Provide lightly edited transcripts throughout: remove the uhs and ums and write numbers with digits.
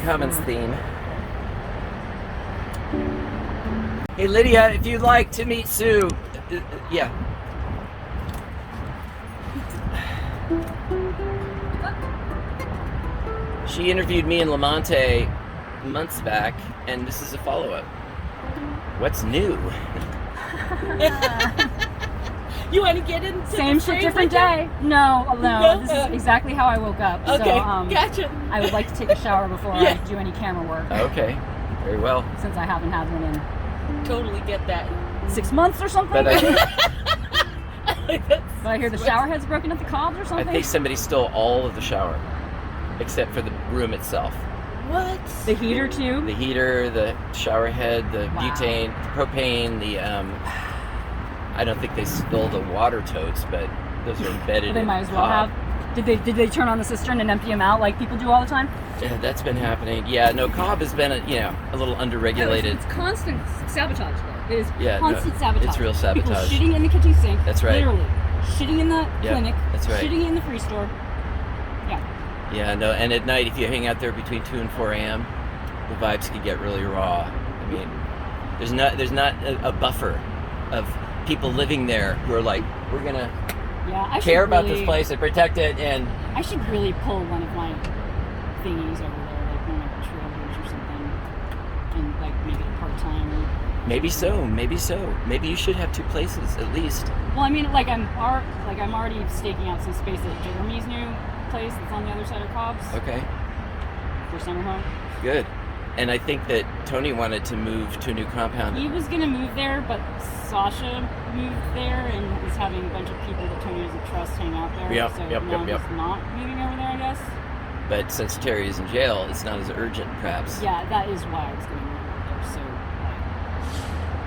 comments theme. Hey Lydia, if you'd like to meet Sue, yeah. She interviewed me in Lamonte months back, and this is a follow-up. What's new? You want to get into same shit, different day? No. This is exactly how I woke up. Okay, so, gotcha. I would like to take a shower before I do any camera work. Okay, very well. Since I haven't had one in Totally get that. 6 months or something. But I hear the shower head's broken at the Cobbs or I something. think somebody stole all of the shower, except for the room itself. What? The heater too? The heater, the shower head, the butane, the propane, the I don't think they stole the water totes, but those are embedded They in might as well Cobb. have. Did they turn on the cistern and empty them out like people do all the time? Yeah, that's been happening. Yeah, no, Cobb has been a little underregulated. It's constant sabotage though. It is Yeah, constant sabotage. it's real sabotage. People shitting in the kitchen sink. That's right. Literally. Shitting in the clinic. That's right. Shitting in the free store. Yeah. Yeah, no, and at night if you hang out there between 2 and 4 a.m., the vibes can get really raw. I mean, there's not a buffer of people living there who are like, we're gonna care about this place and protect it, and I should really pull one of my thingies over there, like one of the trailers or something, and like make it part-time. maybe so. Maybe you should have 2 places at least. Well, I mean, I'm already staking out some space at Jeremy's new place that's on the other side of Cobb's. Okay. For summer home. Good. And I think that Tony wanted to move to a new compound. He was gonna move there, but Sasha moved there and is having a bunch of people that Tony doesn't trust hang out there. Yep, so yep, now yep. he's not moving over there, I guess. But since Terry is in jail, it's not as urgent, perhaps. Yeah, that is why I was gonna move over there so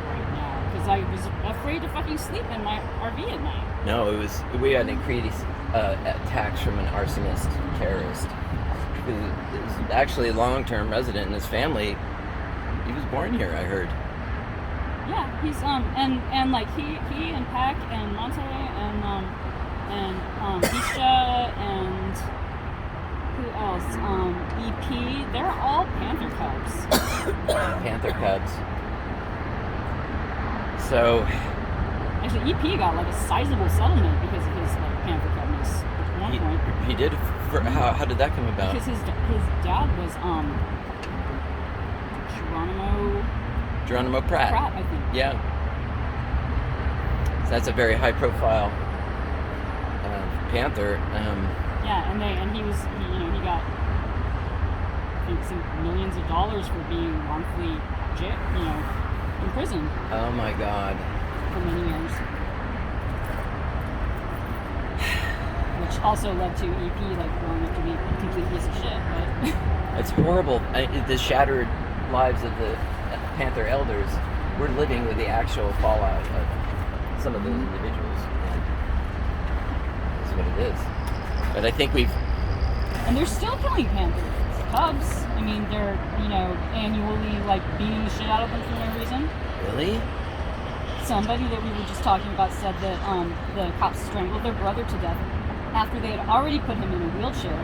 right now, because I was afraid to fucking sleep in my RV at night. No, we had increased attacks from an arsonist terrorist. It was actually a long-term resident, and his family, he was born here, I heard. Yeah, he's and like he and Pac and Monte and Isha and who else? EP, they're all Panther Cubs. Panther Cubs. So actually EP got like a sizable settlement because of his like Panther Cubness at one point. He did. How did that come about? Because his dad was Geronimo Pratt, I think. Yeah. So that's a very high-profile Panther. Yeah, and he got I think some millions of dollars for being wrongfully in prison. Oh my God. For many years. Which also led to EP growing up to be a complete piece of shit, but it's horrible. The shattered lives of the Panther elders. We're living with the actual fallout of some of those individuals. That's what it is. But I think and they're still killing Panther Cubs. I mean, they're, annually, beating the shit out of them for no reason. Really? Somebody that we were just talking about said that the cops strangled their brother to death after they had already put him in a wheelchair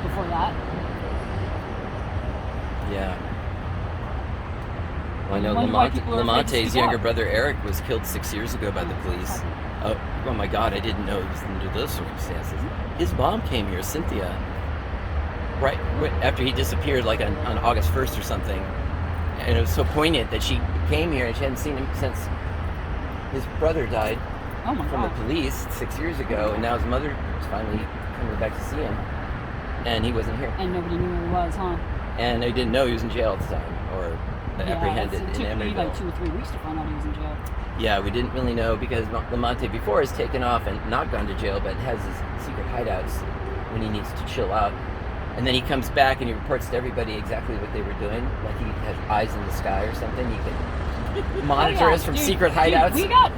before that. Yeah. Well, I know Lamonte's younger brother Eric was killed 6 years ago by the police. Oh my God, I didn't know it was under those circumstances. His mom came here, Cynthia, right after he disappeared, on August 1st or something. And it was so poignant that she came here and she hadn't seen him since his brother died from the police 6 years ago. And now his mother is finally coming back to see him. And he wasn't here. And nobody knew where he was, huh? And they didn't know he was in jail at the time, or apprehended in Emeryville. It took me 2 or 3 weeks to find out he was in jail. Yeah, we didn't really know because Lamonte before has taken off and not gone to jail, but has his secret hideouts when he needs to chill out. And then he comes back and he reports to everybody exactly what they were doing. Like he has eyes in the sky or something. He can monitor us from secret hideouts. We got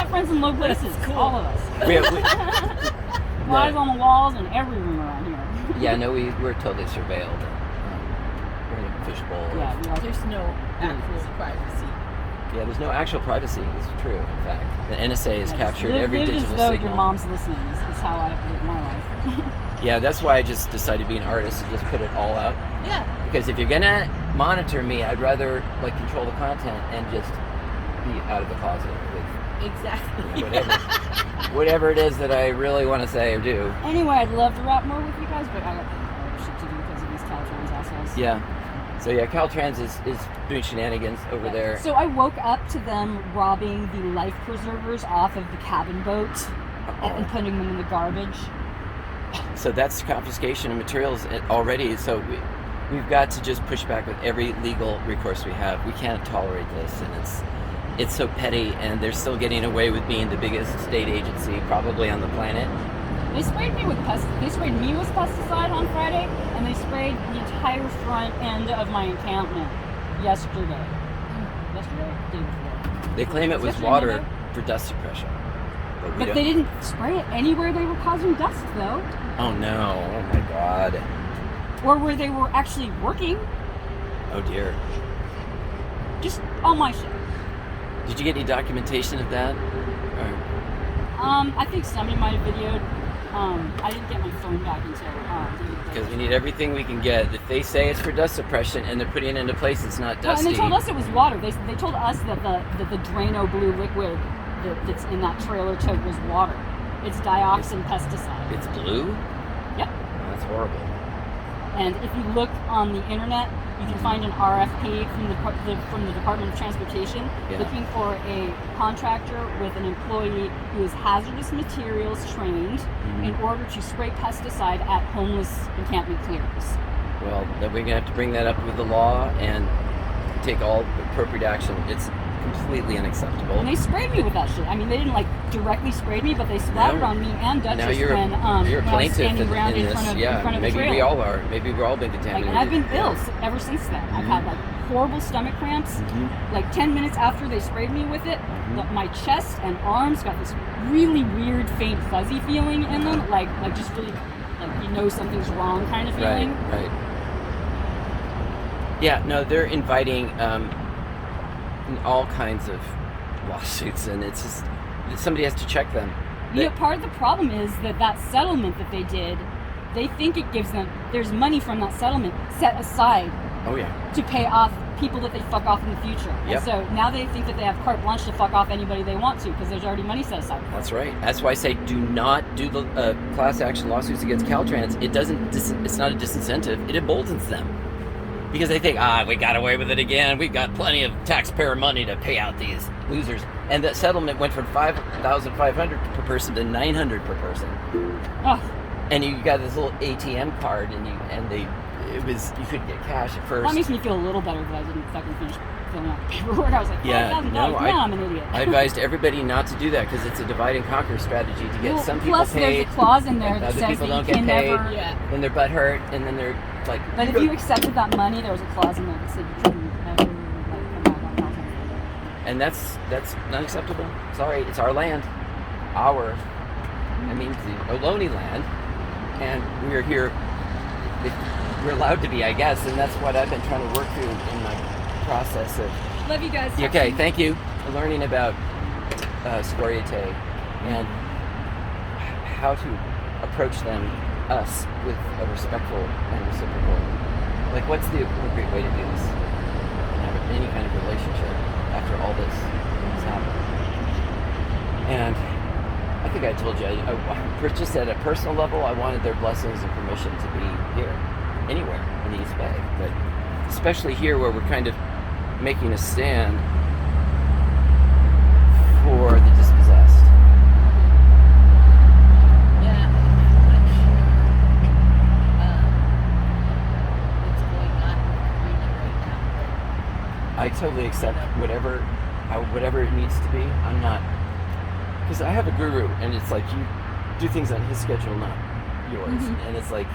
friends in low places, cool. All of us. Eyes on the walls in every room around here. Yeah, no, we're totally surveilled. We're in a fishbowl. Yeah, there's no actual privacy. Yeah, there's no actual privacy. It's true, in fact. The NSA has captured every live digital as though signal. your mom's listening is how I live my life. Yeah, that's why I just decided to be an artist and just put it all out. Yeah. Because if you're gonna monitor me, I'd rather like control the content and just be out of the closet with Exactly. whatever it is that I really want to say or do. Anyway, I'd love to rap more with you guys, but I got other shit to do because of these Caltrans assholes. Yeah. So yeah, Caltrans is doing shenanigans over there. So I woke up to them robbing the life preservers off of the cabin boat and putting them in the garbage. So that's confiscation of materials already. So we've got to just push back with every legal recourse we have. We can't tolerate this, and it's so petty, and they're still getting away with being the biggest state agency probably on the planet. They sprayed me with pesticide on Friday, and they sprayed the entire front end of my encampment yesterday. Yesterday? The day before. They claim it was Yesterday, water Monday? for dust suppression. But they didn't spray it anywhere they were causing dust, though. Oh no! Oh my God! Or where they were actually working. Oh dear! Just on my shit. Did you get any documentation of that? Or, I think somebody might have videoed. I didn't get my phone back until because we need everything we can get. If they say it's for dust suppression and they're putting it into place, it's not Well, dusty. and they told us it was water. They told us that the Drano blue liquid that's in that trailer tote was water. It's dioxin pesticide. It's blue? Yep. Oh, that's horrible. And if you look on the internet, you can find an RFP from the Department of Transportation looking for a contractor with an employee who is hazardous materials trained in order to spray pesticide at homeless encampment clearings. Well, then we're going to have to bring that up with the law and take all appropriate action. It's completely unacceptable. And they sprayed me with that shit. I mean, they didn't like directly spray me, but they splattered on me and Duchess now you're when a I was plaintiff standing around in this. front of, Yeah, in front of the maybe trailer. we all are. Maybe we've all been Like, contaminated. and I've been ill ever since then. I've had like horrible stomach cramps. Like 10 minutes after they sprayed me with it, my chest and arms got this really weird, faint, fuzzy feeling in them. Like just really, like you know something's wrong kind of feeling. Right. Yeah, no, they're inviting all kinds of lawsuits, and it's just somebody has to check them. You know, part of the problem is that settlement that they did, they think it gives them, there's money from that settlement set aside to pay off people that they fuck off in the future. And so now they think that they have carte blanche to fuck off anybody they want to because there's already money set aside. That's right. That's why I say do not do the class action lawsuits against Caltrans. It doesn't. It's not a disincentive. It emboldens them because they think, we got away with it again. We've got plenty of taxpayer money to pay out these losers. And that settlement went from $5,500 per person to $900 per person. Oh. And you got this little ATM card, and you couldn't get cash at first. That makes me feel a little better that I didn't fucking finish filling out the paperwork. I was like, now I'm an idiot. I advised everybody not to do that because it's a divide and conquer strategy to get some people plus paid. there's a clause in there and that other says people that don't you get can paid. never. Then they're butthurt, and then they're like. But if you accepted that money, there was a clause in there that said you couldn't ever come back on Caltrans. And that's not acceptable. Sorry, it's our land. I mean, the Ohlone land, and we're here. We're allowed to be, I guess, and that's what I've been trying to work through in my process of. Love you guys. Okay, thank you for learning about Sogorea and how to approach us with a respectful and reciprocal. Like, what's the appropriate way to do this? And have any kind of relationship after all this has happened. And I think I told you, just at a personal level, I wanted their blessings and permission to be here, anywhere in the East Bay, but especially here where we're kind of making a stand for the dispossessed. Yeah, I'm not sure what's going on in the arena right now. I totally accept whatever it needs to be. I'm not, because I have a guru, and it's like you do things on his schedule, not yours. And it's like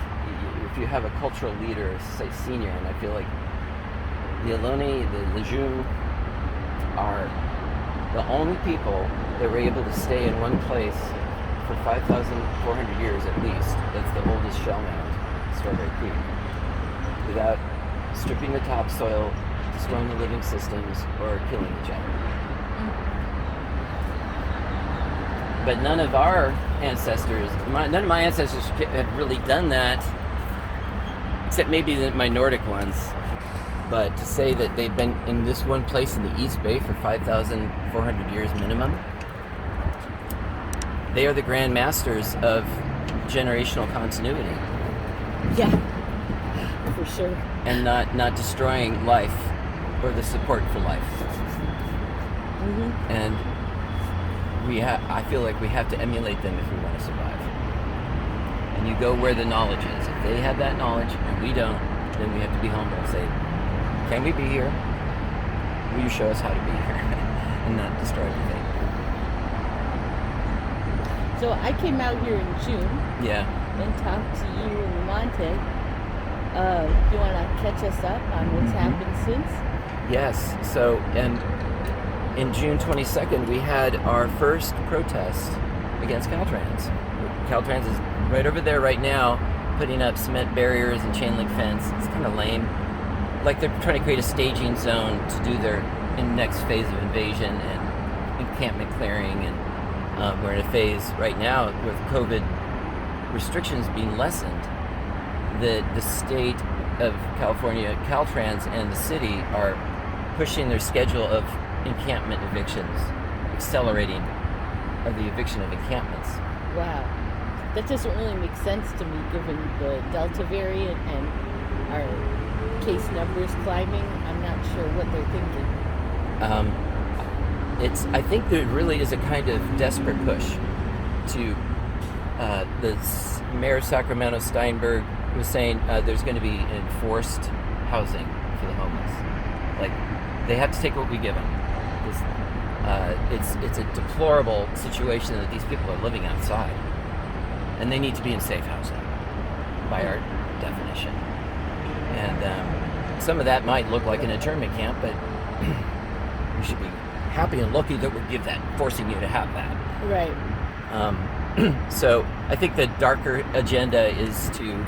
if you have a cultural leader, say senior, and I feel like the Ohlone, the Lejeune are the only people that were able to stay in one place for 5,400 years at least. That's the oldest shell mound, Strawberry Creek, without stripping the topsoil, destroying the living systems, or killing each other. But none of our ancestors, none of my ancestors have really done that, except maybe my Nordic ones. But to say that they've been in this one place in the East Bay for 5,400 years minimum, they are the grand masters of generational continuity. Yeah, for sure. And not destroying life or the support for life. Mm-hmm. And I feel like we have to emulate them if we want to survive. And you go where the knowledge is. If they have that knowledge and we don't, then we have to be humble and say, can we be here? Will you show us how to be here and not destroy everything? So I came out here in June. Yeah. And talked to you and Lamont. You want to catch us up on what's happened since? Yes. So, and in June 22nd, we had our first protest against Caltrans. Caltrans is right over there right now, putting up cement barriers and chain link fence. It's kind of lame. Like they're trying to create a staging zone to do their next phase of invasion and encampment clearing. And we're in a phase right now with COVID restrictions being lessened. The state of California, Caltrans, and the city are pushing their schedule of encampment evictions, accelerating of the eviction of encampments. Wow. That doesn't really make sense to me given the Delta variant and our case numbers climbing. I'm not sure what they're thinking. I think there really is a kind of desperate push to the Mayor of Sacramento, Steinberg, was saying there's going to be enforced housing for the homeless. Like, they have to take what we give them. It's a deplorable situation that these people are living outside, and they need to be in safe housing by our definition. And some of that might look like an internment camp, but we should be happy and lucky that we're forcing you to have that. Right. So I think the darker agenda is to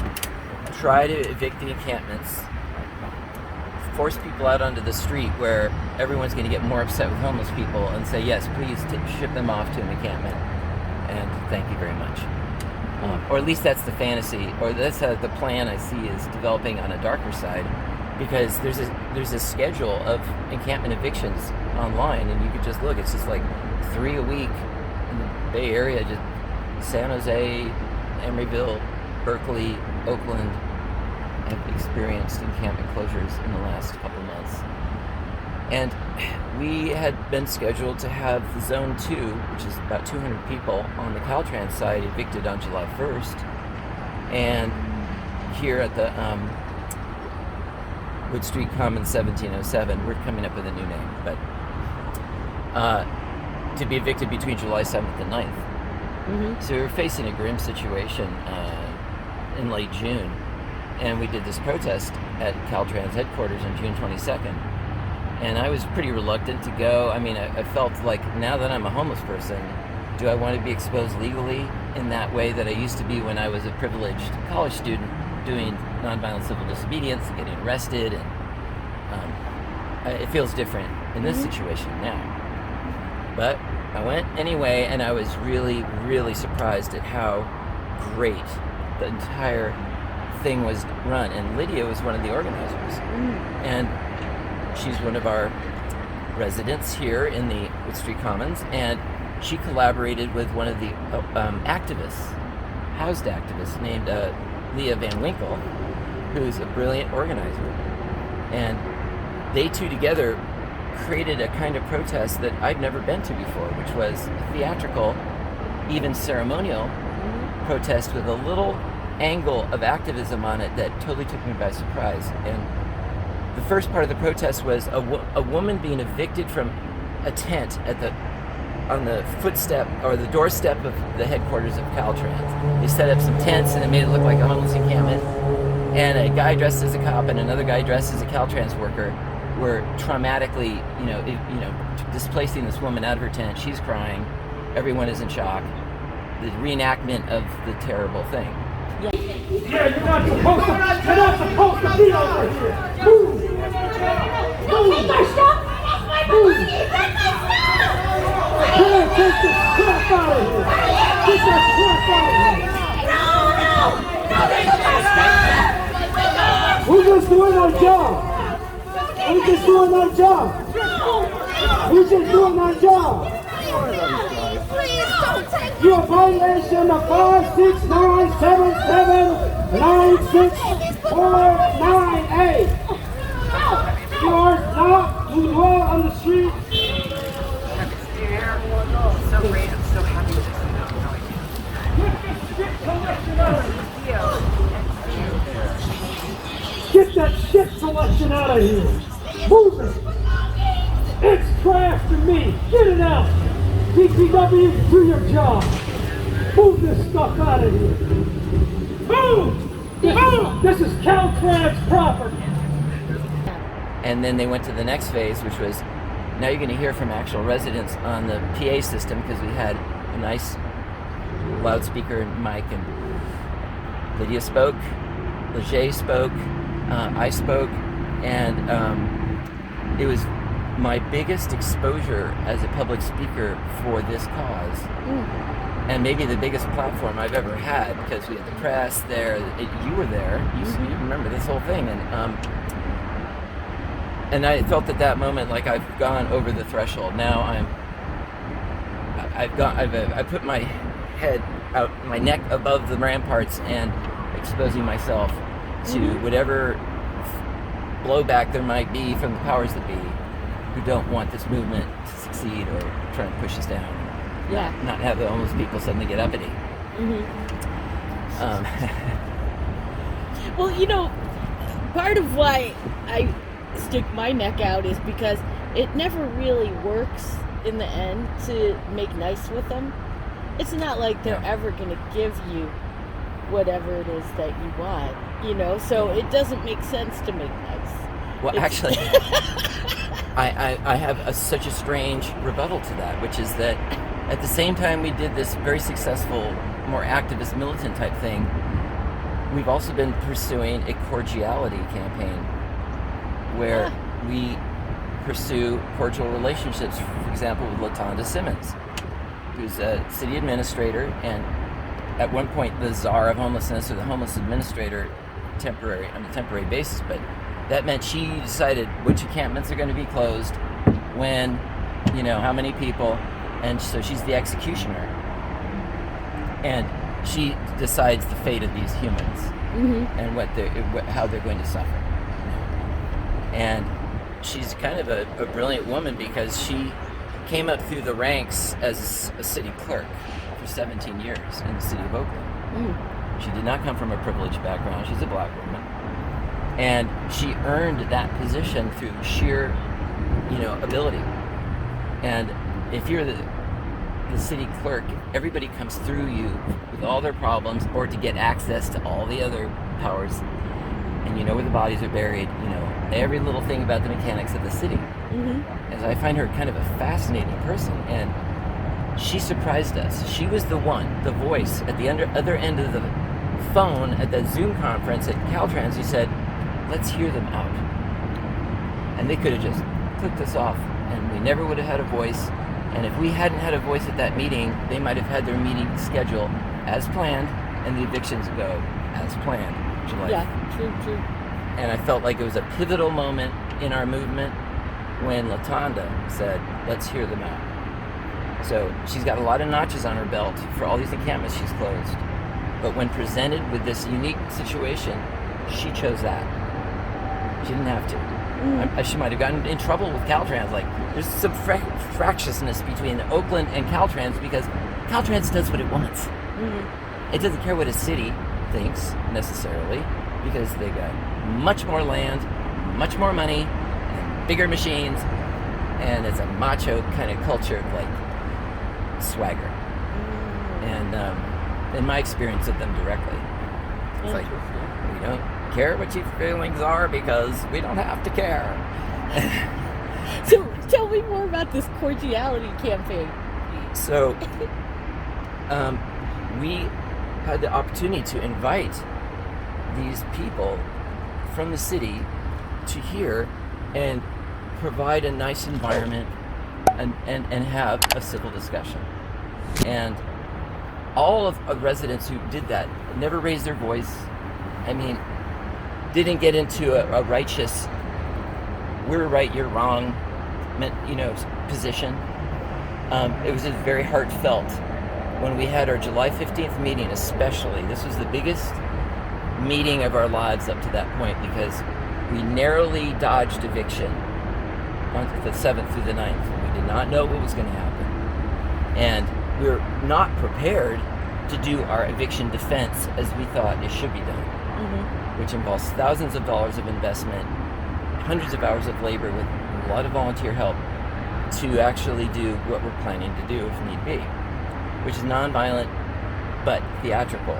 try to evict the encampments, force people out onto the street where everyone's going to get more upset with homeless people and say, yes, please ship them off to an encampment, and thank you very much. Or at least that's the fantasy, or that's the plan I see is developing on a darker side, because there's a schedule of encampment evictions online, and you could just look. It's just like 3 a week in the Bay Area, just San Jose, Emeryville, Berkeley, Oakland have experienced encampment closures in the last couple months. And we had been scheduled to have the Zone 2, which is about 200 people on the Caltrans side, evicted on July 1st. And here at the Wood Street Commons 1707, we're coming up with a new name, but to be evicted between July 7th and 9th. Mm-hmm. So we were facing a grim situation in late June, and we did this protest at Caltrans headquarters on June 22nd. And I was pretty reluctant to go. I mean, I felt like now that I'm a homeless person, do I want to be exposed legally in that way that I used to be when I was a privileged college student doing nonviolent civil disobedience and getting arrested? And it feels different in this situation now. But I went anyway, and I was really, really surprised at how great the entire thing was run. And Lydia was one of the organizers. And she's one of our residents here in the Wood Street Commons, and she collaborated with one of the activists, housed activists, named Leah Van Winkle, who's a brilliant organizer. And they two together created a kind of protest that I'd never been to before, which was a theatrical, even ceremonial protest with a little angle of activism on it that totally took me by surprise. And the first part of the protest was a woman being evicted from a tent on the footstep or the doorstep of the headquarters of Caltrans. They set up some tents and they made it look like a homeless encampment. And a guy dressed as a cop and another guy dressed as a Caltrans worker were traumatically, displacing this woman out of her tent. She's crying. Everyone is in shock. The reenactment of the terrible thing. Yeah, you're not supposed to be over here. Move! Take my stuff! That's my money! Take my stuff! Come on, take this crap out out of here. Get that crap out of here. We're just doing our job. We're just doing our job. We're just doing our job. You're a violation of 569779649A. You are not to dwell on the street. So great. I'm so happy to Get that shit collection out of here. Move it. It's trash to me. Get it out. DPW, do your job. Move this stuff out of here. Move! Move! This is Caltrans property. And then they went to the next phase, which was, now you're going to hear from actual residents on the PA system, because we had a nice loudspeaker and mic, and Lydia spoke, Leger spoke, I spoke, and it was my biggest exposure as a public speaker for this cause, and maybe the biggest platform I've ever had, because we had the press there. You were there. You remember this whole thing, and I felt at that moment like I've gone over the threshold. Now I put my head out, my neck above the ramparts, and exposing myself to whatever blowback there might be from the powers that be, who don't want this movement to succeed or trying to push us down. Yeah. Not have the homeless people suddenly get uppity. Well, part of why I stick my neck out is because it never really works in the end to make nice with them. It's not like they're ever going to give you whatever it is that you want, so it doesn't make sense to make nice. Well, actually, I have such a strange rebuttal to that, which is that at the same time we did this very successful, more activist, militant type thing, we've also been pursuing a cordiality campaign where we pursue cordial relationships, for example, with Latanda Simmons, who's a city administrator, and at one point the czar of homelessness, or the homeless administrator, on a temporary basis, but that meant she decided which encampments are going to be closed, when, how many people, and so she's the executioner, and she decides the fate of these humans and how they're going to suffer. And she's kind of a brilliant woman, because she came up through the ranks as a city clerk for 17 years in the City of Oakland. She did not come from a privileged background. She's a black woman. And she earned that position through sheer, ability. And if you're the city clerk, everybody comes through you with all their problems, or to get access to all the other powers. And you know where the bodies are buried, every little thing about the mechanics of the city. As I find her kind of a fascinating person, and she surprised us. She was the voice at the other end of the phone at that Zoom conference at Caltrans who said, let's hear them out. And they could have just clicked us off, and we never would have had a voice. And if we hadn't had a voice at that meeting, they might have had their meeting schedule as planned, and the evictions go as planned. Yeah, true. And I felt like it was a pivotal moment in our movement when Latanda said, let's hear them out. So she's got a lot of notches on her belt for all these encampments she's closed. But when presented with this unique situation, she chose that. She didn't have to. She might have gotten in trouble with Caltrans. Like, there's some fractiousness between Oakland and Caltrans, because Caltrans does what it wants. It doesn't care what a city thinks, necessarily, because they got much more land, much more money, and bigger machines, and it's a macho kind of culture, like swagger. And in my experience of them directly, it's like, we don't care what your feelings are, because we don't have to care. So tell me more about this cordiality campaign. So we had the opportunity to invite these people from the city to here and provide a nice environment and have a civil discussion. And all of residents who did that never raised their voice. I mean, didn't get into a righteous, we're right, you're wrong, position. It was just very heartfelt. When we had our July 15th meeting especially, this was the biggest meeting of our lives up to that point because we narrowly dodged eviction on the 7th through the 9th. We did not know what was going to happen. And we were not prepared to do our eviction defense as we thought it should be done, which involves thousands of dollars of investment, hundreds of hours of labor with a lot of volunteer help to actually do what we're planning to do if need be, which is nonviolent but theatrical.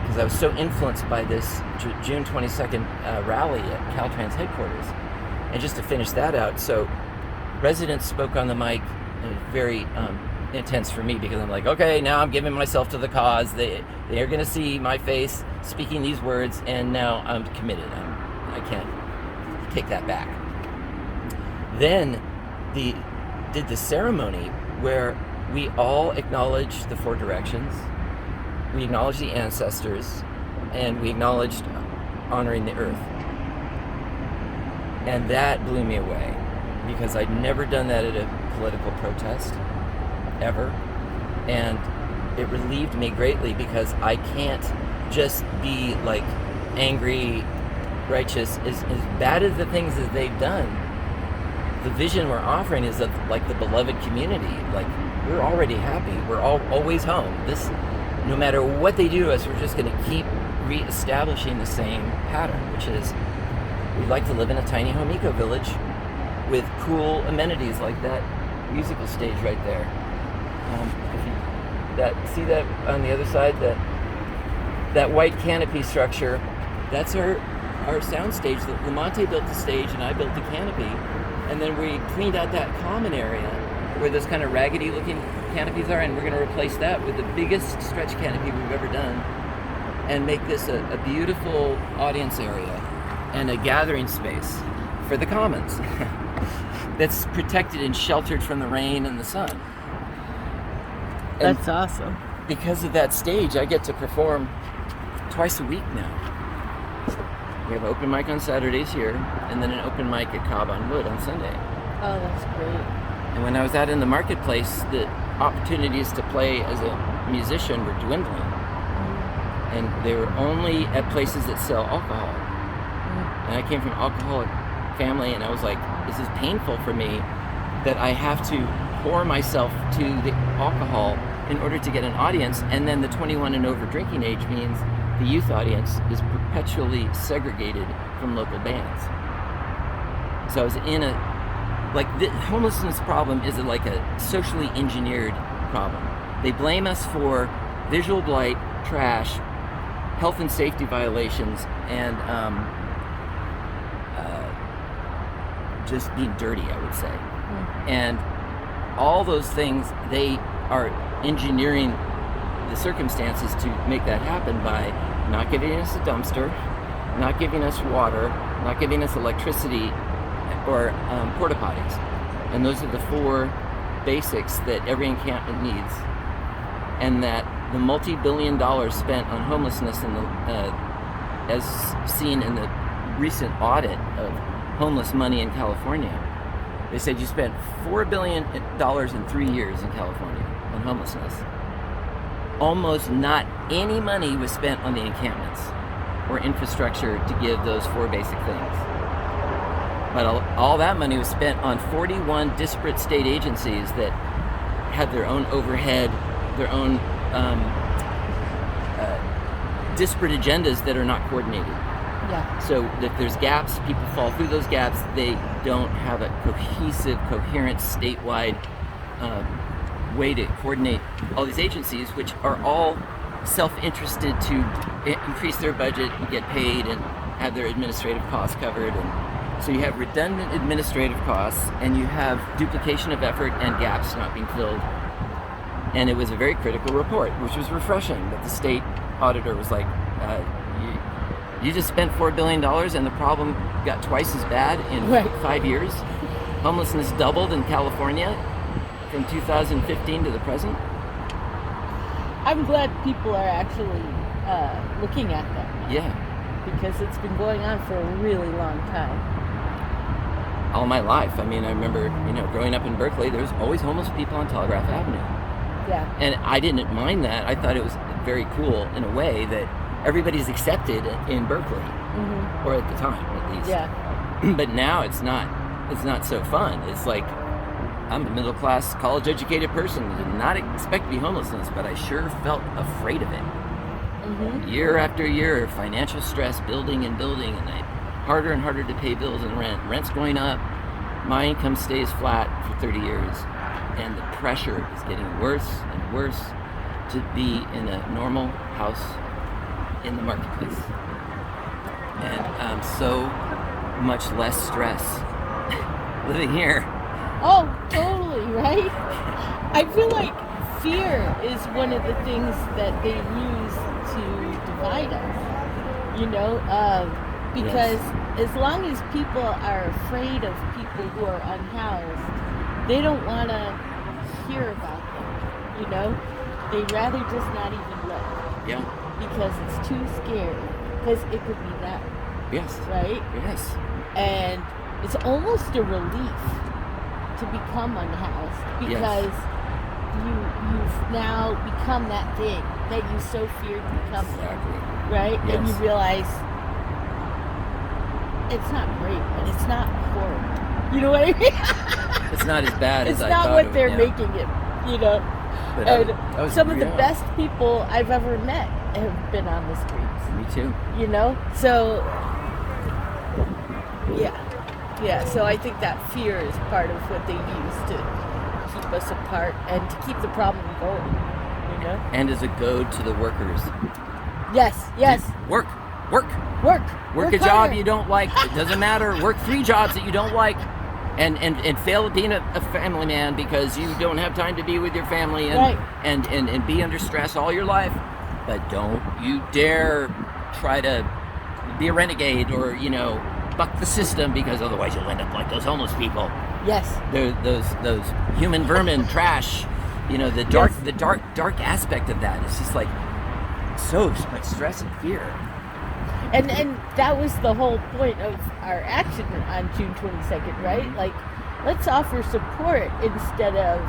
Because I was so influenced by this June 22nd rally at Caltrans headquarters. And just to finish that out, so residents spoke on the mic, and it was very intense for me because I'm like, okay, now I'm giving myself to the cause. They are going to see my face speaking these words, and now I'm committed. I can't take that back. Then did the ceremony where we all acknowledged the 4 directions, we acknowledged the ancestors, and we acknowledged honoring the earth. And that blew me away because I'd never done that at a political protest, ever. And it relieved me greatly because I can't just be like angry, righteous. As bad as the things that they've done, the vision we're offering is of like the beloved community. Like, we're already happy. We're always home. No matter what they do to us, we're just going to keep reestablishing the same pattern, which is we'd like to live in a tiny home eco-village with cool amenities like that musical stage right there. See that on the other side, that white canopy structure, that's our sound stage. Lamonte built the stage and I built the canopy, and then we cleaned out that common area where those kind of raggedy looking canopies are, and we're going to replace that with the biggest stretch canopy we've ever done and make this a beautiful audience area and a gathering space for the commons that's protected and sheltered from the rain and the sun. And That's awesome. because of that stage, I get to perform twice a week now. We have an open mic on Saturdays here, and then an open mic at Cobb on Wood on Sunday. Oh, that's great. And when I was out in the marketplace, the opportunities to play as a musician were dwindling. And they were only at places that sell alcohol. And I came from an alcoholic family, and I was like, this is painful for me that I have to pour myself to the alcohol in order to get an audience. And then the 21 and over drinking age means the youth audience is perpetually segregated from local bands. So I was in the homelessness problem is like a socially engineered problem. They blame us for visual blight, trash, health and safety violations, and just being dirty, I would say. And all those things, they are engineering the circumstances to make that happen by not giving us a dumpster, not giving us water, not giving us electricity, or porta potties. And those are the 4 basics that every encampment needs. And that the multi-billion dollars spent on homelessness as seen in the recent audit of homeless money in California, they said you spent $4 billion in 3 years in California on homelessness. Almost not any money was spent on the encampments or infrastructure to give those 4 basic things. But all that money was spent on 41 disparate state agencies that had their own overhead, their own disparate agendas that are not coordinated. Yeah. So if there's gaps, people fall through those gaps. They don't have a cohesive, coherent, statewide way to coordinate all these agencies, which are all self-interested to increase their budget and get paid and have their administrative costs covered. And so you have redundant administrative costs, and you have duplication of effort and gaps not being filled. And it was a very critical report, which was refreshing that the state auditor was like, you just spent $4 billion and the problem got twice as bad in 5 years. Homelessness doubled in California from 2015 to the present. I'm glad people are actually looking at them. Yeah. Because it's been going on for a really long time. All my life. I mean, I remember, growing up in Berkeley, there was always homeless people on Telegraph Avenue. Yeah. And I didn't mind that. I thought it was very cool in a way that everybody's accepted in Berkeley, or at the time, at least. Yeah. But now it's not so fun. It's like, I'm a middle-class, college-educated person. I did not expect to be homelessness, but I sure felt afraid of it. Year after year, financial stress building and building, and harder and harder to pay bills and rent. Rent's going up. My income stays flat for 30 years, and the pressure is getting worse and worse to be in a normal house in the marketplace. And so much less stress living here. Oh, totally, right? I feel like fear is one of the things that they use to divide us, because as long as people are afraid of people who are unhoused, they don't want to hear about them, They'd rather just not even look. Yeah. Because it's too scary, because it could be them. Yes. Right? Yes. And it's almost a relief to become unhoused, because you've now become that thing that you so feared becoming. Exactly. Right? Yes. And you realize it's not great, but it's not horrible. You know what I mean? It's not as bad as I It's thought. not what they're making it, But and some of the yeah. best people I've ever met have been on the streets. Me too. So yeah. So I think that fear is part of what they use to keep us apart and to keep the problem going. And as a goad to the workers. Yes. Work. Work a job harder. you don't like. It doesn't matter. Work 3 jobs that you don't like, and fail at being a family man because you don't have time to be with your family, and be under stress all your life. But don't you dare try to be a renegade or buck the system, because otherwise you'll end up like those homeless people. Yes. Those human vermin, trash. The dark aspect of that is just like so much stress and fear. And that was the whole point of our action on June 22nd, right? Like, let's offer support instead of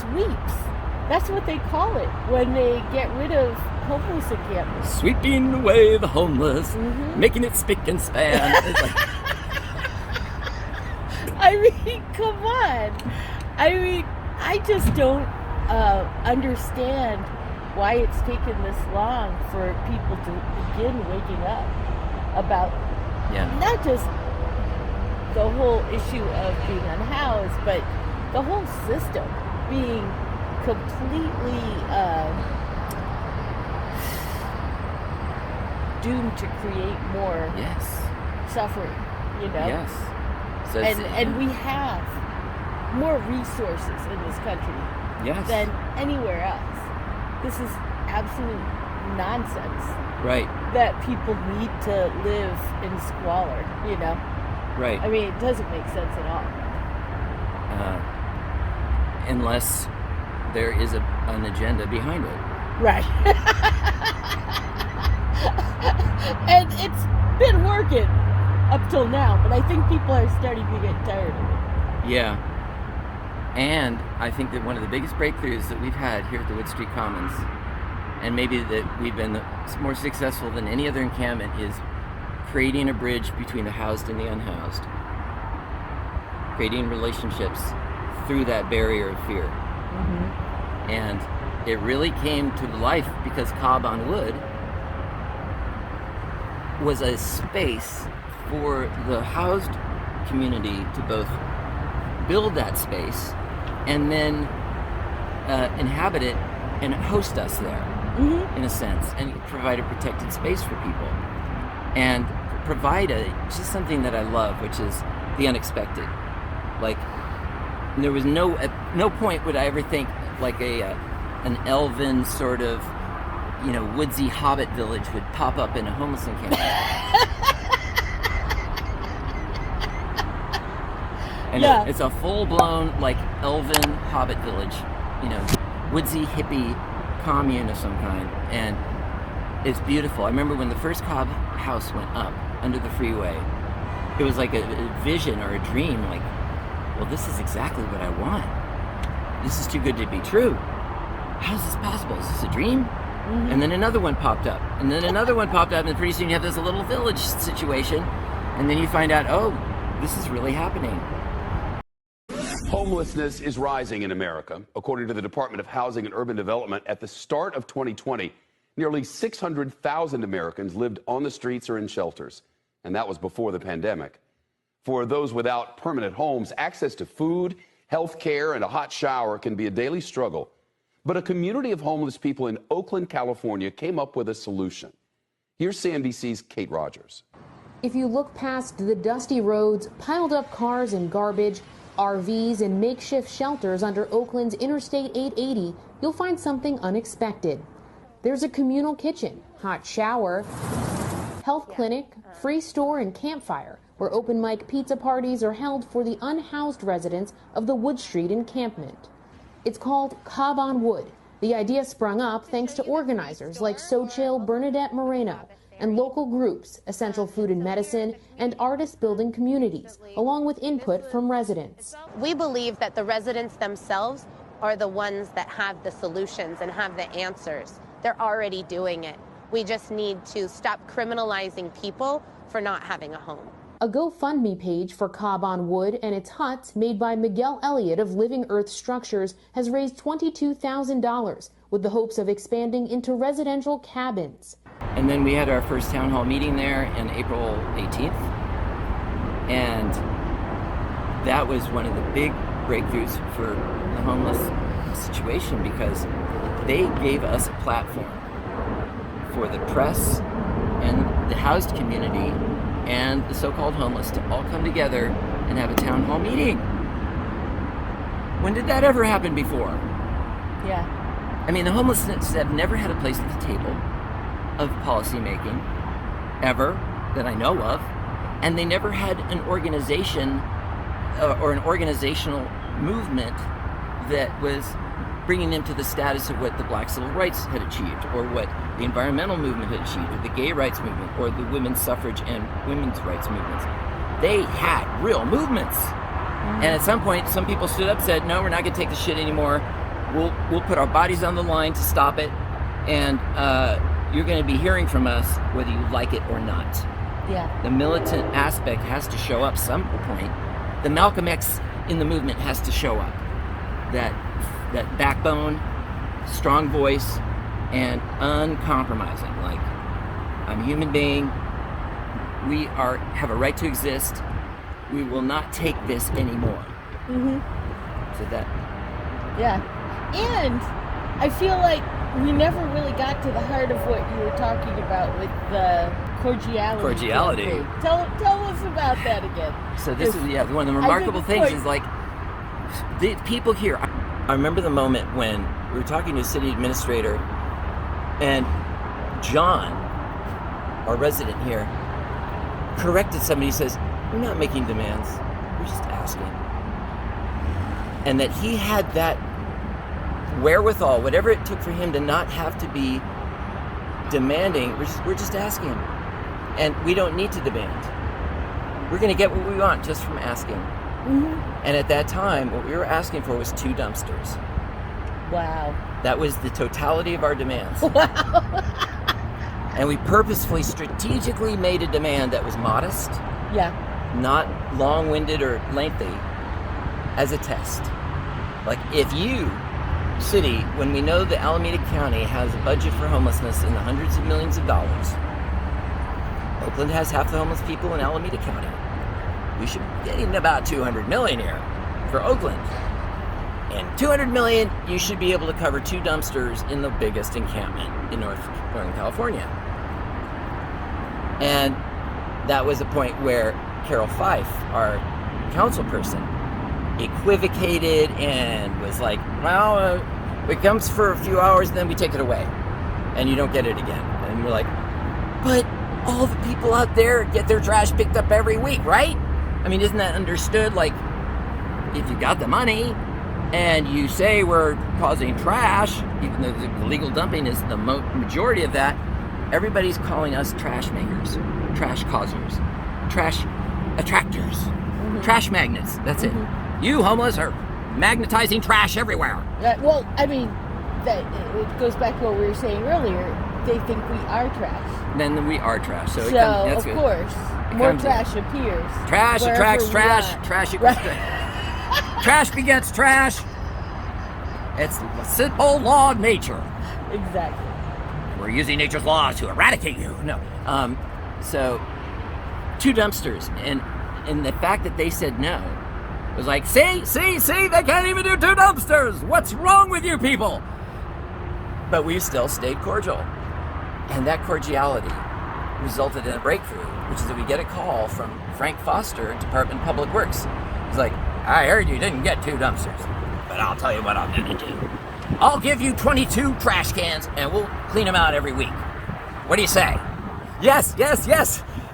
sweeps. That's what they call it when they get rid of homeless encampments. Sweeping away the homeless, making it spick and span. It's like, I mean, come on. I just don't understand why it's taken this long for people to begin waking up about not just the whole issue of being unhoused, but the whole system being completely doomed to create more suffering, Yes. So and we have more resources in this country than anywhere else. This is absolute nonsense. Right. That people need to live in squalor, Right. I mean, it doesn't make sense at all. Unless there is an agenda behind it. Right. And it's been working up till now, but I think people are starting to get tired of it. Yeah. And I think that one of the biggest breakthroughs that we've had here at the Wood Street Commons, and maybe that we've been more successful than any other encampment, is creating a bridge between the housed and the unhoused. Creating relationships through that barrier of fear. And it really came to life because Cobb on Wood was a space for the housed community to both build that space and then inhabit it and host us there, in a sense, and provide a protected space for people, and provide just something that I love, which is the unexpected. Like, there was no point would I ever think like an elven sort of, woodsy hobbit village would pop up in a homeless encampment. And it's a full-blown, like, elven hobbit village, woodsy, hippie commune of some kind, and it's beautiful. I remember when the first Cobb house went up under the freeway, it was like a vision or a dream, like, well, this is exactly what I want. This is too good to be true. How is this possible? Is this a dream? Mm-hmm. And then another one popped up, and then another one popped up, and pretty soon you have this little village situation, and then you find out, oh, this is really happening. Homelessness is rising in America. According to the Department of Housing and Urban Development, at the start of 2020, nearly 600,000 Americans lived on the streets or in shelters, and that was before the pandemic. For those without permanent homes, access to food, health care, and a hot shower can be a daily struggle. But a community of homeless people in Oakland, California came up with a solution. Here's CNBC's Kate Rogers. If you look past the dusty roads, piled up cars and garbage, RVs and makeshift shelters under Oakland's Interstate 880, you'll find something unexpected. There's a communal kitchen, hot shower, health clinic, free store, and campfire, where open mic pizza parties are held for the unhoused residents of the Wood Street encampment. It's called Cobb on Wood. The idea sprung up thanks to organizers like So Bernadette Moreno and local groups, Essential Food and Medicine, and artists building communities, along with input from residents. We believe that the residents themselves are the ones that have the solutions and have the answers. They're already doing it. We just need to stop criminalizing people for not having a home. A GoFundMe page for Cobb on Wood and its huts, made by Miguel Elliott of Living Earth Structures, has raised $22,000 with the hopes of expanding into residential cabins. And then we had our first town hall meeting there in April 18th. And that was one of the big breakthroughs for the homeless situation, because they gave us a platform for the press and the housed community and the so-called homeless to all come together and have a town hall meeting. When did that ever happen before? Yeah. I mean, the homelessness have never had a place at the table of policy making, ever, that I know of, and they never had an organization or an organizational movement that was bringing them to the status of what the Black civil rights had achieved, or what the environmental movement had achieved, or the gay rights movement, or the women's suffrage and women's rights movements. They had real movements. Mm-hmm. And at some point, some people stood up and said, no, we're not gonna take this shit anymore. We'll put our bodies on the line to stop it, and you're gonna be hearing from us whether you like it or not. Yeah. The militant aspect has to show up some point. The Malcolm X in the movement has to show up. That backbone, strong voice, and uncompromising. Like, I'm a human being. We have a right to exist. We will not take this anymore. Mm-hmm. So that. Yeah. And I feel like we never really got to the heart of what you were talking about with the cordiality. Cordiality. Tell us about that again. So this is one of the remarkable things is like the people here. I remember the moment when we were talking to a city administrator, and John, our resident here, corrected somebody. He says, "We're not making demands. We're just asking." And that he had that wherewithal, whatever it took for him to not have to be demanding. We're just asking, and we don't need to demand. We're going to get what we want just from asking. Mm-hmm. And at that time, what we were asking for was 2 dumpsters. Wow. That was the totality of our demands. Wow. And we purposefully, strategically made a demand that was modest, Yeah. not long-winded or lengthy, as a test. Like, if you, city, when we know that Alameda County has a budget for homelessness in the hundreds of millions of dollars, Oakland has half the homeless people in Alameda County. We should be getting about 200 million here for Oakland. And 200 million, you should be able to cover 2 dumpsters in the biggest encampment in Northern California. And that was a point where Carol Fife, our council person, equivocated and was like, well, it comes for a few hours, then we take it away. And you don't get it again. And we're like, but all the people out there get their trash picked up every week, right? I mean, isn't that understood? Like, if you got the money, and you say we're causing trash, even though the illegal dumping is the majority of that, everybody's calling us trash makers, trash causers, trash attractors, trash magnets. That's it. You homeless are magnetizing trash everywhere. Well, I mean, it goes back to what we were saying earlier. They think we are trash. Then we are trash. So of course, more trash appears. Trash attracts trash. Trash equals trash begets trash. It's a simple law of nature. Exactly. We're using nature's laws to eradicate you. No. So 2 dumpsters, and the fact that they said no was like, see, they can't even do 2 dumpsters. What's wrong with you people? But we still stayed cordial. And that cordiality resulted in a breakthrough, which is that we get a call from Frank Foster, Department of Public Works. He's like, I heard you didn't get 2 dumpsters, but I'll tell you what I'm gonna do. I'll give you 22 trash cans and we'll clean them out every week. What do you say? Yes.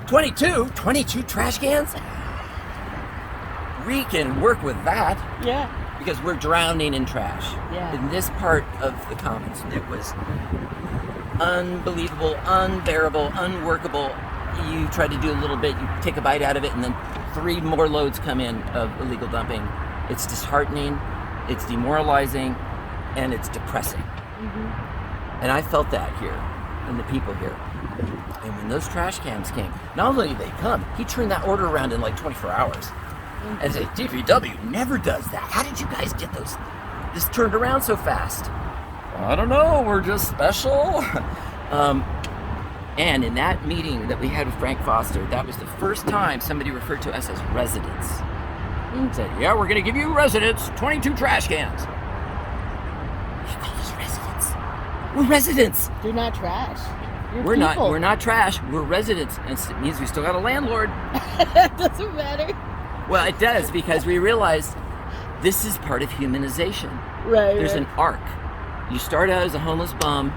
22 trash cans? We can work with that. Yeah. Because we're drowning in trash. Yeah. In this part of the commons, it was unbelievable, unbearable, unworkable. You try to do a little bit, you take a bite out of it, and then 3 more loads come in of illegal dumping. It's disheartening, it's demoralizing, and it's depressing. And I felt that here, and the people here. And when those trash cans came, not only did they come, he turned that order around in like 24 hours. And say, DPW never does that. How did you guys get this turned around so fast? I don't know, we're just special. And in that meeting that we had with Frank Foster, that was the first time somebody referred to us as residents. Said, yeah, we're gonna give you residents 22 trash cans. He called us residents. We're residents. You're not trash. We're not trash, we're residents. And it means we still got a landlord. Doesn't matter. Well, it does, because we realized this is part of humanization. Right. There's an arc. You start out as a homeless bum,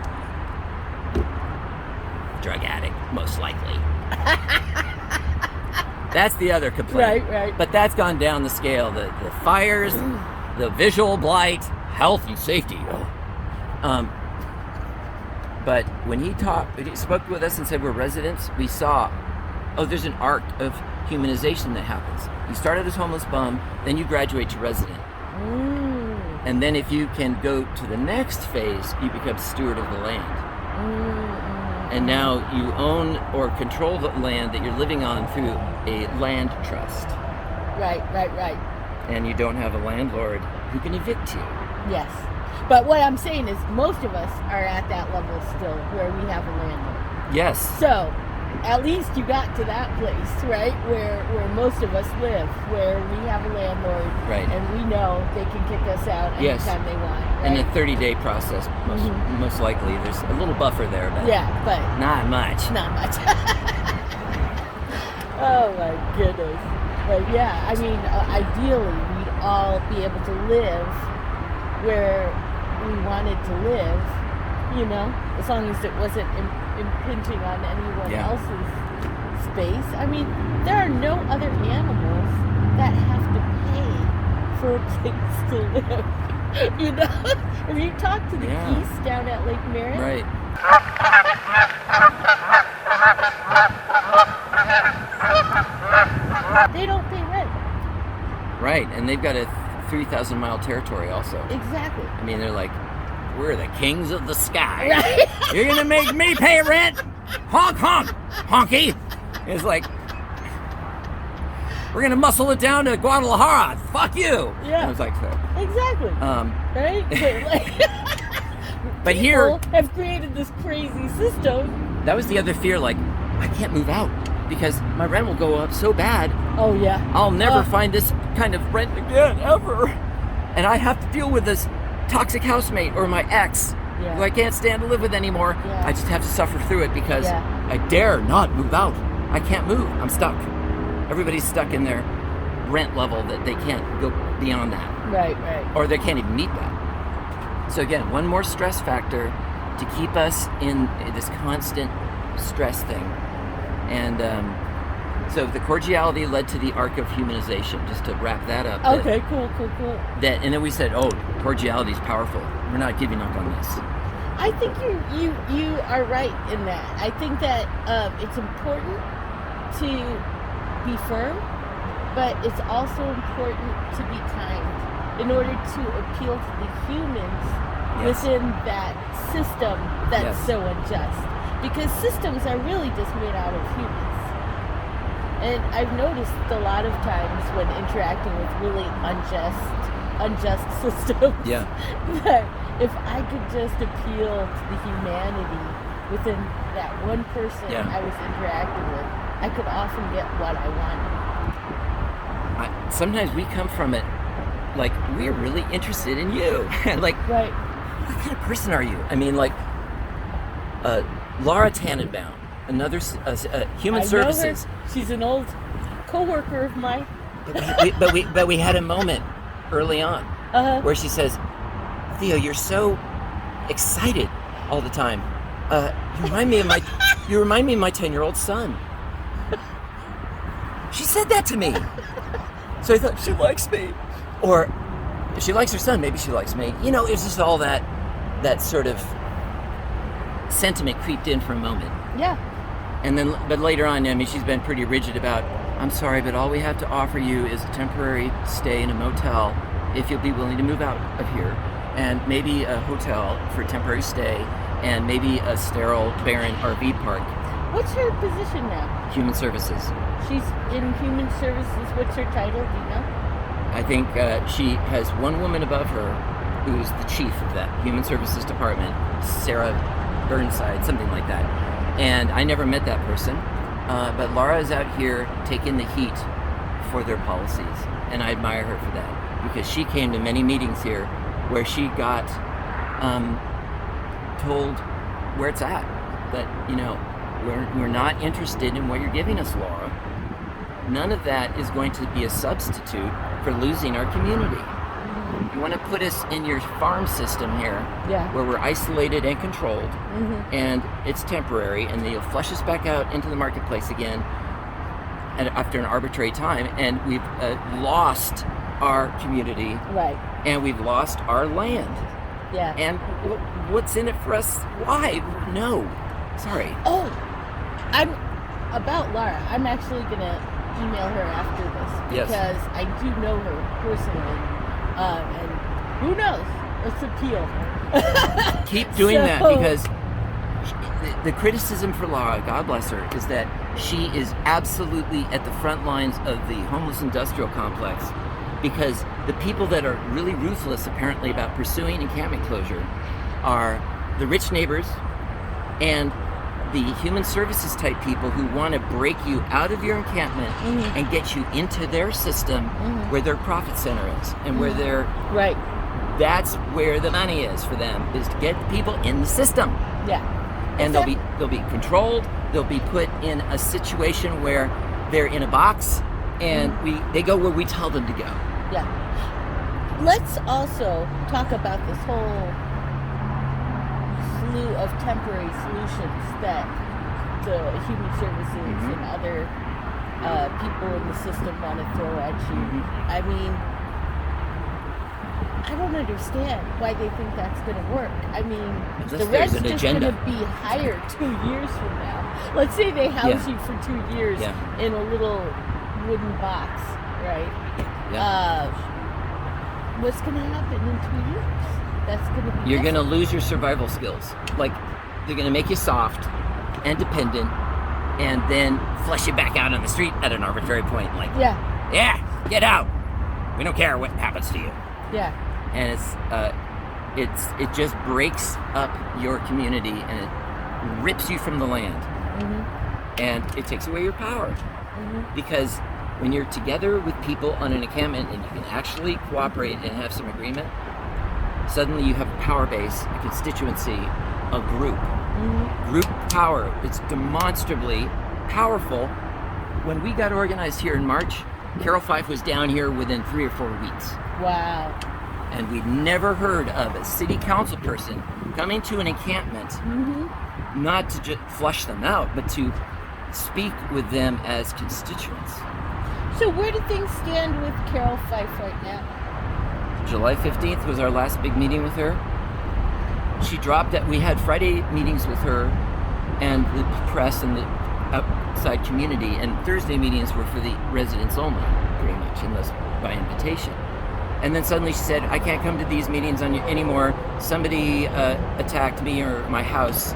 drug addict, most likely. That's the other complaint. Right. But that's gone down the scale. The fires, the visual blight, health and safety. But when he spoke with us and said we're residents, we saw, there's an arc of humanization that happens. You start out as homeless bum, then you graduate to resident. And then if you can go to the next phase, you become steward of the land. And now you own or control the land that you're living on through a land trust. Right. And you don't have a landlord who can evict you. Yes. But what I'm saying is most of us are at that level still where we have a landlord. Yes. So at least you got to that place, right, where most of us live, where we have a landlord, right, and we know they can kick us out anytime they want. Right? And a 30-day process, most likely. There's a little buffer there, but not much. Oh my goodness. But yeah, I mean, ideally we'd all be able to live where we wanted to live, as long as it wasn't impinging on anyone else's space. I mean, there are no other animals that have to pay for a place to live. If you talk to the geese down at Lake Merritt, right. They don't pay rent. Right, and they've got a 3,000-mile territory also. Exactly. I mean, they're like, we're the kings of the sky. Right. You're gonna make me pay rent? Honk, honk, honky. It's like, we're gonna muscle it down to Guadalajara. Fuck you. Yeah. I was like, exactly. Right. But here have created this crazy system. That was the other fear. Like, I can't move out because my rent will go up so bad. Oh yeah. I'll never find this kind of rent again ever, and I have to deal with this toxic housemate or my ex who I can't stand to live with anymore. I just have to suffer through it because I dare not move out. I can't move. I'm stuck. Everybody's stuck in their rent level that they can't go beyond that. Right. Or they can't even meet that. So again, one more stress factor to keep us in this constant stress thing. And So the cordiality led to the arc of humanization. Just to wrap that up. Okay, cool. And then we said, oh, cordiality is powerful. We're not giving up on this. I think you are right in that. I think that it's important to be firm, but it's also important to be kind in order to appeal to the humans within that system that's so unjust. Because systems are really just made out of humans. And I've noticed a lot of times when interacting with really unjust systems that if I could just appeal to the humanity within that one person I was interacting with, I could often get what I wanted. Sometimes we come from it like, we're really interested in you. Like, right. What kind of person are you? I mean, like, Laura Tannenbaum, another human services. Know her. She's an old co-worker of mine. but we had a moment early on where she says, Theo, you're so excited all the time. You remind me of my 10-year-old son. She said that to me. So I thought, she likes me. Or if she likes her son, maybe she likes me. You know, it's just all that sort of sentiment creeped in for a moment. Yeah. And then, but later on, I mean, she's been pretty rigid about, I'm sorry, but all we have to offer you is a temporary stay in a motel if you'll be willing to move out of here. And maybe a hotel for a temporary stay, and maybe a sterile, barren RV park. What's her position now? Human Services. She's in Human Services. What's her title? Do you know? I think she has one woman above her who's the chief of that Human Services Department, Sarah Burnside, something like that. And I never met that person, but Laura is out here taking the heat for their policies, and I admire her for that, because she came to many meetings here where she got told where it's at, that, you know, we're not interested in what you're giving us, Laura. None of that is going to be a substitute for losing our community. You want to put us in your farm system here, where we're isolated and controlled, and it's temporary, and then you'll flush us back out into the marketplace again after an arbitrary time, and we've lost our community, and we've lost our land. And what's in it for us? Why? No. Sorry. Oh, I'm about Laura. I'm actually gonna email her after this because I do know her personally, and who knows? Let's appeal. Keep doing that, because the criticism for Laura, God bless her, is that she is absolutely at the front lines of the homeless industrial complex, because the people that are really ruthless apparently about pursuing encampment closure are the rich neighbors and the human services type people who want to break you out of your encampment and get you into their system where their profit center is, and where they're that's where the money is for them, is to get people in the system. And they'll be controlled, they'll be put in a situation where they're in a box, and they go where we tell them to go. Let's also talk about this whole slew of temporary solutions that the human services and other people in the system want to throw at you. I mean, I don't understand why they think that's going to work. I mean, the rent's just going to be higher 2 years from now. Let's say they house you for 2 years in a little wooden box, right? What's going to happen in 2 years? That's going to be You're going to lose your survival skills. Like, they're going to make you soft and dependent, and then flush you back out on the street at an arbitrary point. Like, get out. We don't care what happens to you. And it just breaks up your community, and it rips you from the land, and it takes away your power. Because when you're together with people on an encampment and you can actually cooperate and have some agreement, suddenly you have a power base, a constituency, a group. Group power. It's demonstrably powerful. When we got organized here in March, Carol Fife was down here within 3 or 4 weeks. Wow. And we'd never heard of a city council person coming to an encampment, not to just flush them out, but to speak with them as constituents. So where do things stand with Carol Fife right now? July 15th was our last big meeting with her. She dropped it. We had Friday meetings with her and the press and the outside community, and Thursday meetings were for the residents only, pretty much, unless by invitation. And then suddenly she said, I can't come to these meetings anymore. Somebody attacked me or my house.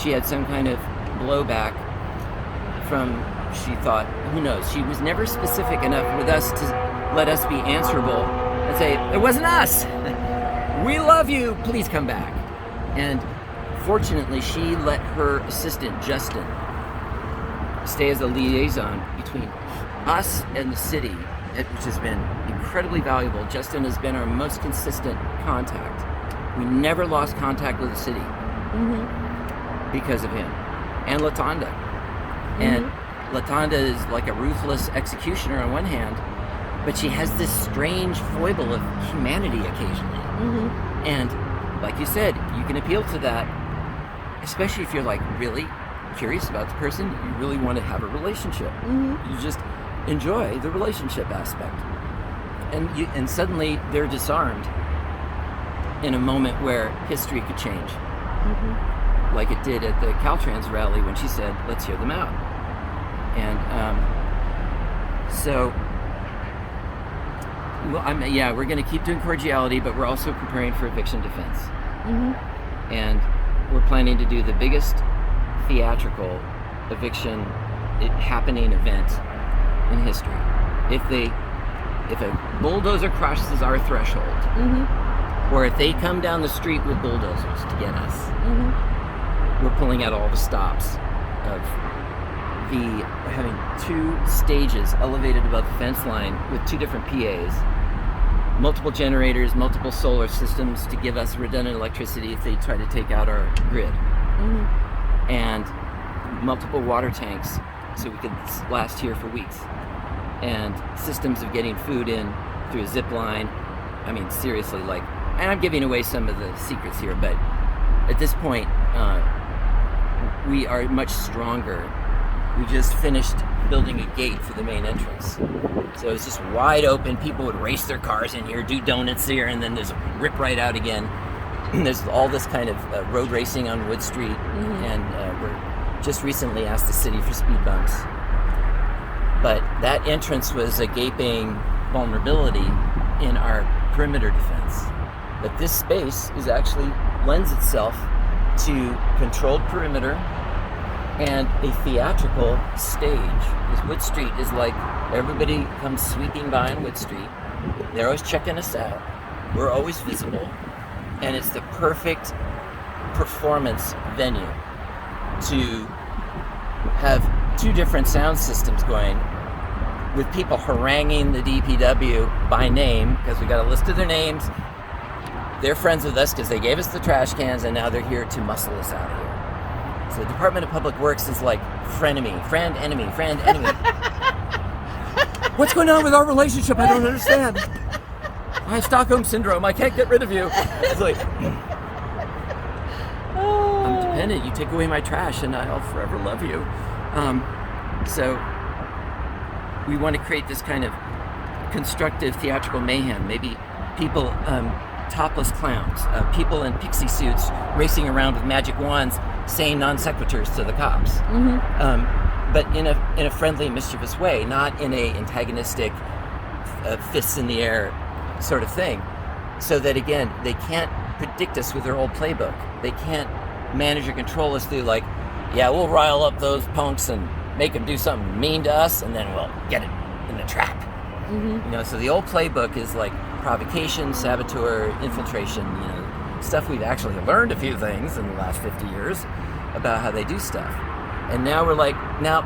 She had some kind of blowback from, she thought, who knows? She was never specific enough with us to let us be answerable and say, it wasn't us. We love you. Please come back. And fortunately, she let her assistant, Justin, stay as a liaison between us and the city, which has been incredibly valuable. Justin has been our most consistent contact. We never lost contact with the city because of him. And Latanda. And Latanda is like a ruthless executioner on one hand, but she has this strange foible of humanity occasionally. And like you said, you can appeal to that, especially if you're like really curious about the person, you really want to have a relationship. You just enjoy the relationship aspect. And suddenly they're disarmed in a moment where history could change. Like it did at the Caltrans rally when she said, let's hear them out. And so, well, we're going to keep doing cordiality, but we're also preparing for eviction defense. And we're planning to do the biggest theatrical eviction happening event in history. If a bulldozer crosses our threshold, or if they come down the street with bulldozers to get us, we're pulling out all the stops of having 2 stages elevated above the fence line with 2 different PAs, multiple generators, multiple solar systems to give us redundant electricity if they try to take out our grid, and multiple water tanks so we could last here for weeks, and systems of getting food in through a zip line. I mean, seriously, like, and I'm giving away some of the secrets here, but at this point, we are much stronger. We just finished building a gate for the main entrance. So it's just wide open. People would race their cars in here, do donuts here, and then there's rip right out again. There's all this kind of road racing on Wood Street, and we're just recently asked the city for speed bumps. But that entrance was a gaping vulnerability in our perimeter defense. But this space actually lends itself to controlled perimeter and a theatrical stage. Because Wood Street is like, everybody comes sweeping by on Wood Street. They're always checking us out. We're always visible. And it's the perfect performance venue to have 2 different sound systems going, with people haranguing the DPW by name, because we got a list of their names. They're friends with us because they gave us the trash cans, and now they're here to muscle us out of here. So the Department of Public Works is like frenemy, friend, enemy, friend, enemy. What's going on with our relationship? I don't understand. I have Stockholm Syndrome. I can't get rid of you. It's like, I'm dependent. You take away my trash and I'll forever love you. So we want to create this kind of constructive theatrical mayhem. Maybe people, topless clowns, people in pixie suits racing around with magic wands saying non sequiturs to the cops. But in a friendly, mischievous way, not in a antagonistic, fists in the air sort of thing. So that, again, they can't predict us with their old playbook. They can't manage or control us through, like, yeah, we'll rile up those punks and make them do something mean to us, and then we'll get it in the trap. You know, so the old playbook is like provocation, saboteur, infiltration, you know, stuff we've actually learned a few things in the last 50 years about how they do stuff. And now we're like, now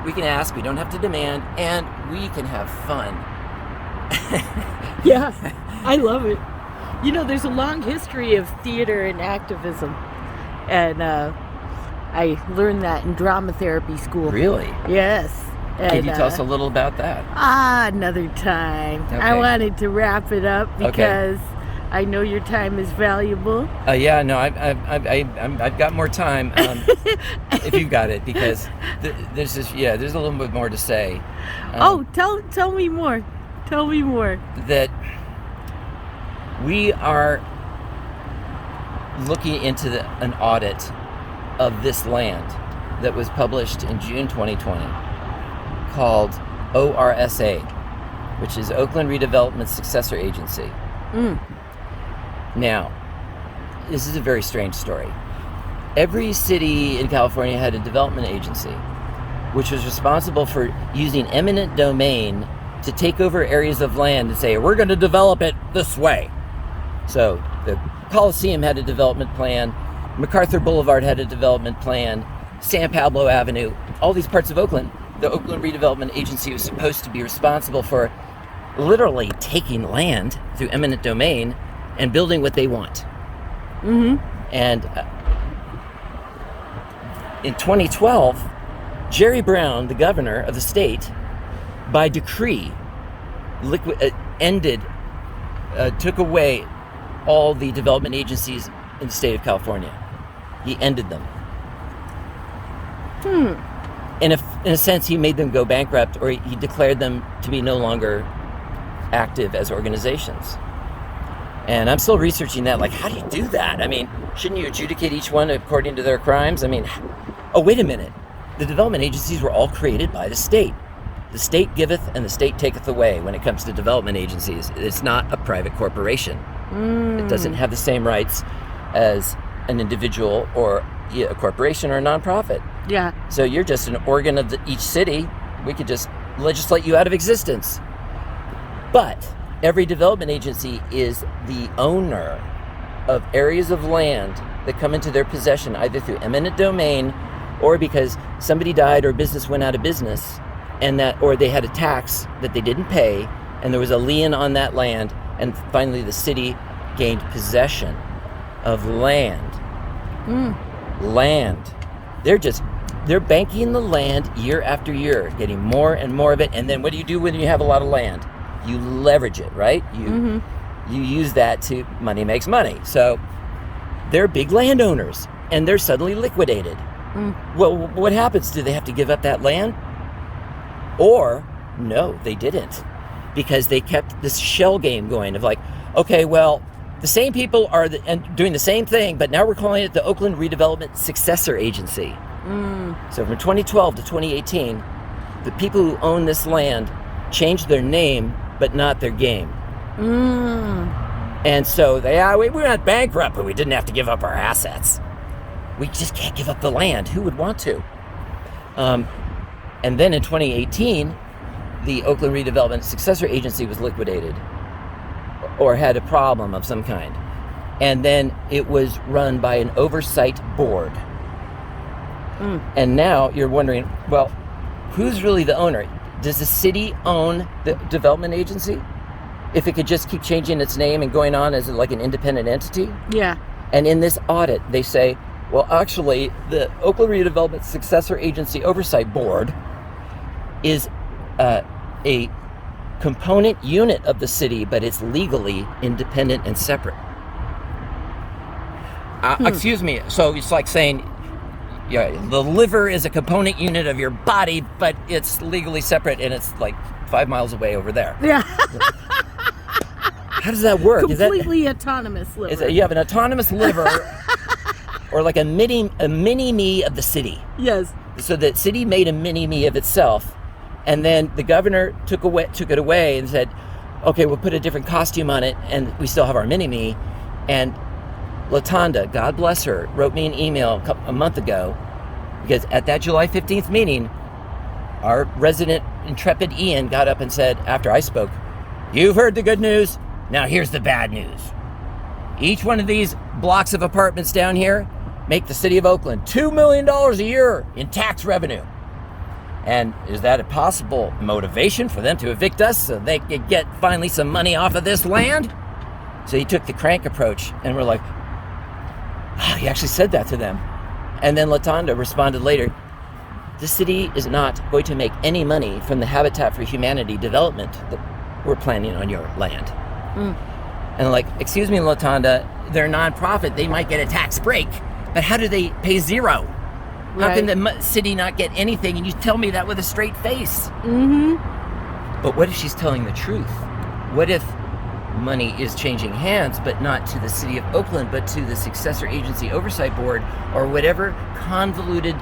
we can ask, we don't have to demand, and we can have fun. Yeah, I love it. You know, there's a long history of theater and activism, and I learned that in drama therapy school. Really? Yes. Can you tell us a little about that? Another time. Okay. I wanted to wrap it up because I know your time is valuable. Yeah, no, I've got more time if you've got it, because there's a little bit more to say. Tell me more. Tell me more. That we are looking into an audit of this land that was published in June 2020 called ORSA, which is Oakland Redevelopment Successor Agency. Now, this is a very strange story. Every city in California had a development agency, which was responsible for using eminent domain to take over areas of land and say, we're going to develop it this way. So the Coliseum had a development plan, MacArthur Boulevard had a development plan, San Pablo Avenue, all these parts of Oakland. The Oakland Redevelopment Agency was supposed to be responsible for literally taking land through eminent domain and building what they want. And in 2012, Jerry Brown, the governor of the state, by decree, took away all the development agencies in the state of California. He ended them. In a sense, he made them go bankrupt, or he declared them to be no longer active as organizations. And I'm still researching that. Like, how do you do that? I mean, shouldn't you adjudicate each one according to their crimes? I mean, oh, wait a minute. The development agencies were all created by the state. The state giveth and the state taketh away when it comes to development agencies. It's not a private corporation. It doesn't have the same rights as an individual or a corporation or a nonprofit. Yeah. So you're just an organ of each city. We could just legislate you out of existence. But every development agency is the owner of areas of land that come into their possession, either through eminent domain or because somebody died or business went out of business, or they had a tax that they didn't pay, and there was a lien on that land, and finally the city gained possession of land. Land. They're banking the land year after year, getting more and more of it. And then what do you do when you have a lot of land? You leverage it, right? You use that to, money makes money. So they're big landowners, and they're suddenly liquidated. Well, what happens? Do they have to give up that land? Or, no, they didn't. Because they kept this shell game going of like, okay, well, the same people are doing the same thing, but now we're calling it the Oakland Redevelopment Successor Agency. So from 2012 to 2018, the people who own this land changed their name, but not their game. And so we went bankrupt, but we didn't have to give up our assets. We just can't give up the land. Who would want to? And then in 2018, the Oakland Redevelopment Successor Agency was liquidated or had a problem of some kind. And then it was run by an oversight board. And now you're wondering, well, who's really the owner? Does the city own the development agency? If it could just keep changing its name and going on as like an independent entity? Yeah. And in this audit, they say, well, actually, the Oakland Redevelopment Successor Agency Oversight Board is a component unit of the city, but it's legally independent and separate. Excuse me. So it's like saying, the liver is a component unit of your body, but it's legally separate, and it's like 5 miles away over there. Yeah. How does that work? Completely autonomous liver. You have an autonomous liver, or like a mini me of the city. Yes. So the city made a mini me of itself, and then the governor took it away and said, okay, we'll put a different costume on it, and we still have our mini me. And Latanda, God bless her, wrote me an email a month ago, because at that July 15th meeting, our resident intrepid Ian got up and said, after I spoke, you've heard the good news, now here's the bad news. Each one of these blocks of apartments down here make the City of Oakland $2 million a year in tax revenue. And is that a possible motivation for them to evict us so they could get finally some money off of this land? So he took the crank approach, and we're like, he actually said that to them. And then Latanda responded later, the city is not going to make any money from the Habitat for Humanity development that we're planning on your land. And like, excuse me, Latanda, they're nonprofit. They might get a tax break, but how do they pay zero? How can the city not get anything? And you tell me that with a straight face. Mm-hmm. But what if she's telling the truth? What if money is changing hands, but not to the City of Oakland, but to the Successor Agency Oversight Board, or whatever convoluted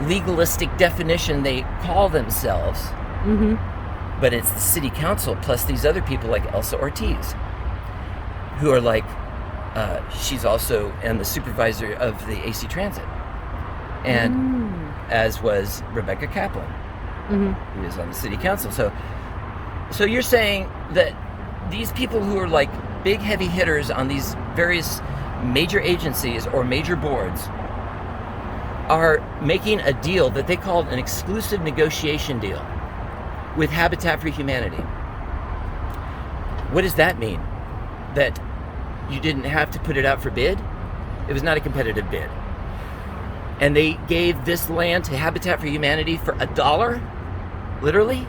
legalistic definition they call themselves? Mm-hmm. But it's the city council plus these other people like Elsa Ortiz, who are like, she's also and the supervisor of the AC Transit. And as was Rebecca Kaplan, who is on the city council. So you're saying that these people who are like big heavy hitters on these various major agencies or major boards are making a deal that they called an exclusive negotiation deal with Habitat for Humanity. What does that mean? That you didn't have to put it out for bid? It was not a competitive bid. And they gave this land to Habitat for Humanity for $1, literally,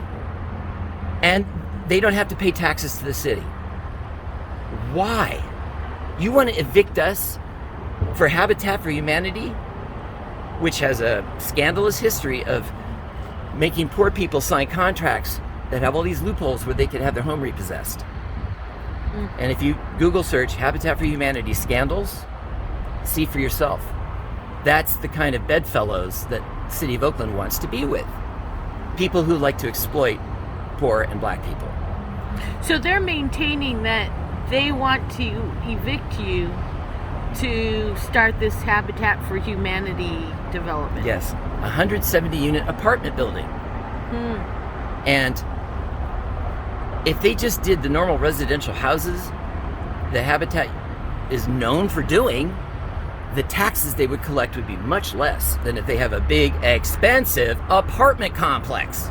and they don't have to pay taxes to the city. Why? You want to evict us for Habitat for Humanity, which has a scandalous history of making poor people sign contracts that have all these loopholes where they can have their home repossessed. And if you Google search Habitat for Humanity scandals, see for yourself. That's the kind of bedfellows that the City of Oakland wants to be with. People who like to exploit poor and black people. So they're maintaining that they want to evict you to start this Habitat for Humanity development. Yes, 170 unit apartment building. And if they just did the normal residential houses that Habitat is known for doing, the taxes they would collect would be much less than if they have a big, expensive apartment complex.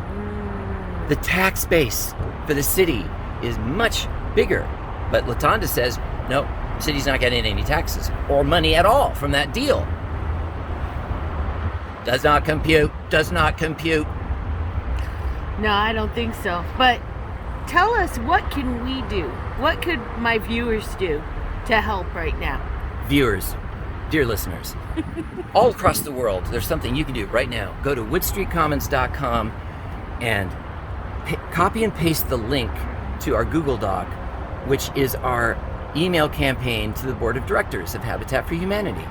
The tax base for the city is much bigger. But Latanda says, no, city's not getting any taxes or money at all from that deal. Does not compute, does not compute. No, I don't think so. But tell us, what can we do? What could my viewers do to help right now? Viewers, dear listeners, all across the world, there's something you can do right now. Go to woodstreetcommons.com and copy and paste the link to our Google Doc, which is our email campaign to the board of directors of Habitat for Humanity.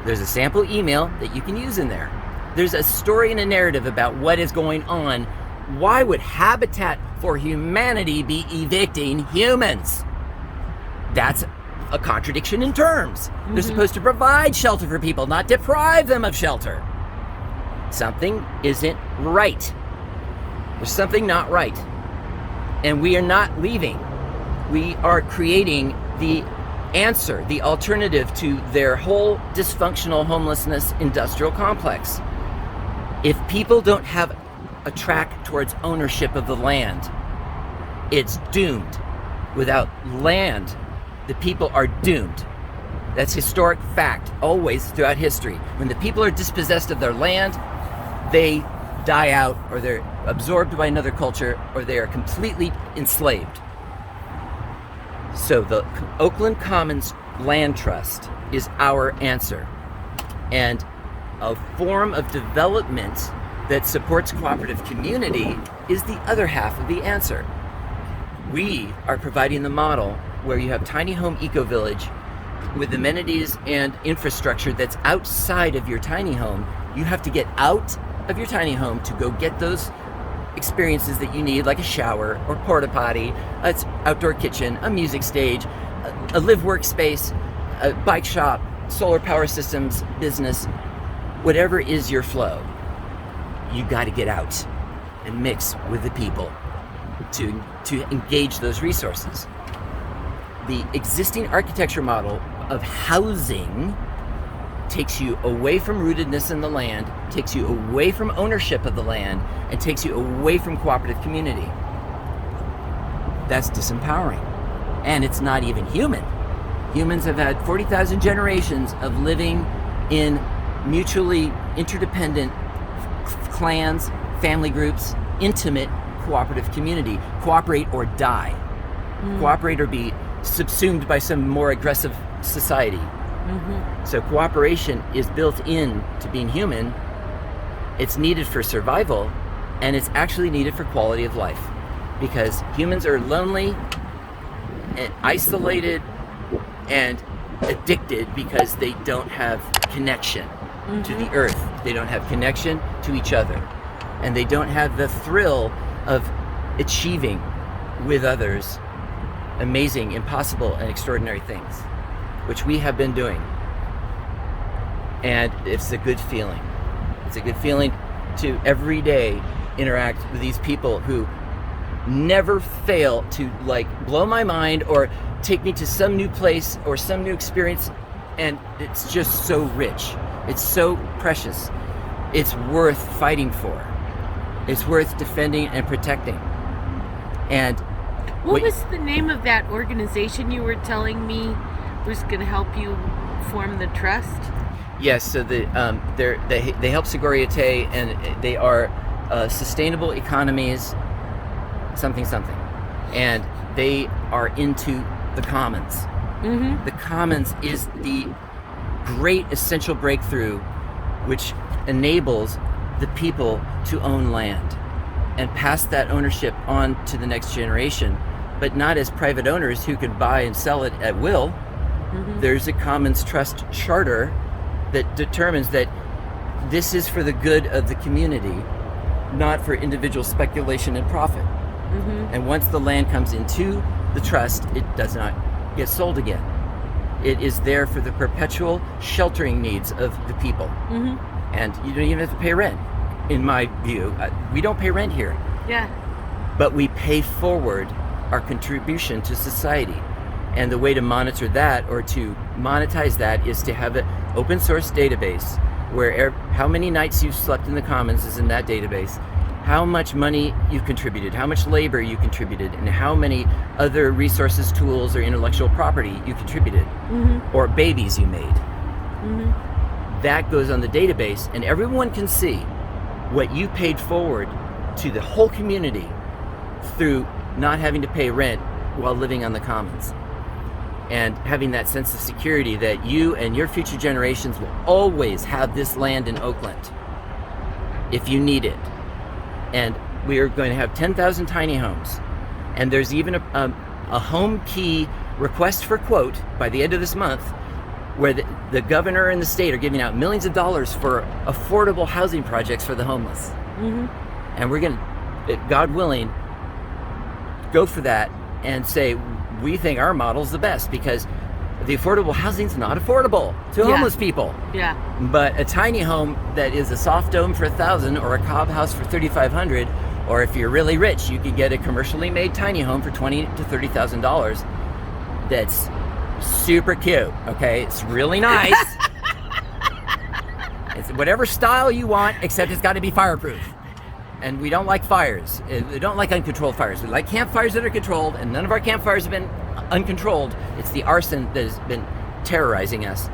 There's a sample email that you can use in there. There's a story and a narrative about what is going on. Why would Habitat for Humanity be evicting humans? That's a contradiction in terms. They're supposed to provide shelter for people, not deprive them of shelter. Something isn't right. There's something not right. And we are not leaving. We are creating the answer, the alternative to their whole dysfunctional homelessness industrial complex. If people don't have a track towards ownership of the land, it's doomed. Without land, the people are doomed. That's historic fact, always throughout history. When the people are dispossessed of their land, they die out, or they're absorbed by another culture, or they are completely enslaved. So the Oakland Commons Land Trust is our answer. And a form of development that supports cooperative community is the other half of the answer. We are providing the model where you have tiny home eco-village with amenities and infrastructure that's outside of your tiny home. You have to get out of your tiny home to go get those experiences that you need, like a shower or porta potty, an outdoor kitchen, a music stage, a live workspace, a bike shop, solar power systems business, whatever is your flow. You got to get out and mix with the people to engage those resources. The existing architecture model of housing takes you away from rootedness in the land, takes you away from ownership of the land, and takes you away from cooperative community. That's disempowering. And it's not even human. Humans have had 40,000 generations of living in mutually interdependent clans, family groups, intimate cooperative community. Cooperate or die. Cooperate or be subsumed by some more aggressive society. So cooperation is built in to being human. It's needed for survival, and it's actually needed for quality of life, because humans are lonely and isolated and addicted because they don't have connection to the earth. They don't have connection to each other, and they don't have the thrill of achieving with others amazing, impossible, and extraordinary things, which we have been doing. And it's a good feeling. It's a good feeling to every day interact with these people who never fail to like blow my mind or take me to some new place or some new experience, and it's just so rich. It's so precious. It's worth fighting for. It's worth defending and protecting. And what was the name of that organization you were telling me was going to help you form the trust? Yes, so they help Sogorea, and they are sustainable economies, something, and they are into the commons. The commons is the great essential breakthrough which enables the people to own land and pass that ownership on to the next generation, but not as private owners who could buy and sell it at will. There's a commons trust charter that determines that this is for the good of the community, not for individual speculation and profit. And once the land comes into the trust, it does not get sold again. It is there for the perpetual sheltering needs of the people. And you don't even have to pay rent, in my view. We don't pay rent here. Yeah. But we pay forward our contribution to society. And the way to monitor that, or to monetize that, is to have an open source database where how many nights you've slept in the commons is in that database, how much money you've contributed, how much labor you contributed, and how many other resources, tools, or intellectual property you contributed, or babies you made. That goes on the database, and everyone can see what you paid forward to the whole community through not having to pay rent while living on the commons, and having that sense of security that you and your future generations will always have this land in Oakland if you need it. And we are going to have 10,000 tiny homes, and there's even a home key request for quote by the end of this month, where the governor and the state are giving out millions of dollars for affordable housing projects for the homeless. And we're going to, God willing, go for that and say, we think our model's the best, because the affordable housing's not affordable to homeless people. Yeah. But a tiny home that is a soft dome for $1,000, or a cob house for $3,500, or if you're really rich, you could get a commercially made tiny home for $20,000 to $30,000. That's super cute. Okay, it's really nice. It's whatever style you want, except it's got to be fireproof. And we don't like fires. We don't like uncontrolled fires. We like campfires that are controlled, and none of our campfires have been uncontrolled. It's the arson that has been terrorizing us.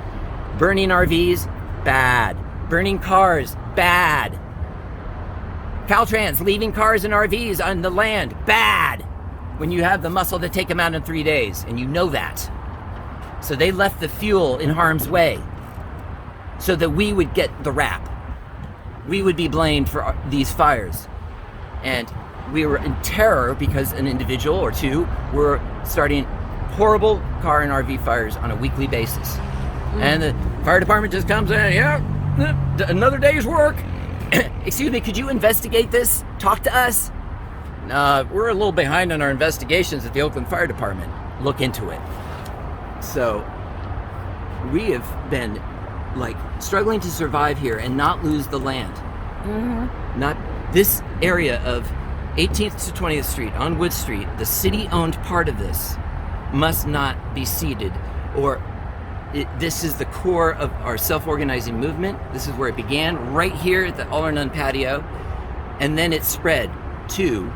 Burning RVs, bad. Burning cars, bad. Caltrans leaving cars and RVs on the land, bad. When you have the muscle to take them out in 3 days, and you know that. So they left the fuel in harm's way so that we would get the rap. We would be blamed for these fires. And we were in terror because an individual or two were starting horrible car and RV fires on a weekly basis. And the fire department just comes in, another day's work. Excuse me, could you investigate this? Talk to us? We're a little behind on our investigations at the Oakland Fire Department. Look into it. So we have been struggling to survive here and not lose the land. Not this area of 18th to 20th Street on Wood Street, the city-owned part of this must not be ceded, or this is the core of our self-organizing movement. This is where it began, right here at the All or None patio, and then it spread to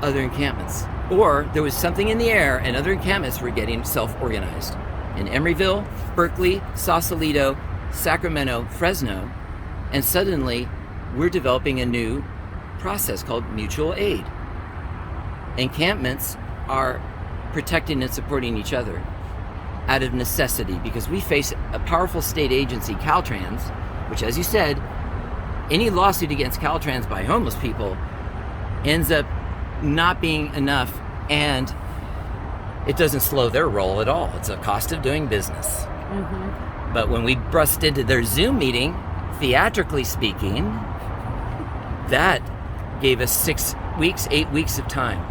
other encampments. Or there was something in the air and other encampments were getting self-organized. In Emeryville, Berkeley, Sausalito, Sacramento, Fresno, and suddenly we're developing a new process called mutual aid. Encampments are protecting and supporting each other out of necessity, because we face a powerful state agency, Caltrans, which, as you said, any lawsuit against Caltrans by homeless people ends up not being enough, and it doesn't slow their roll at all. It's a cost of doing business. Mm-hmm. But when we burst into their Zoom meeting, theatrically speaking, that gave us 6 weeks, 8 weeks of time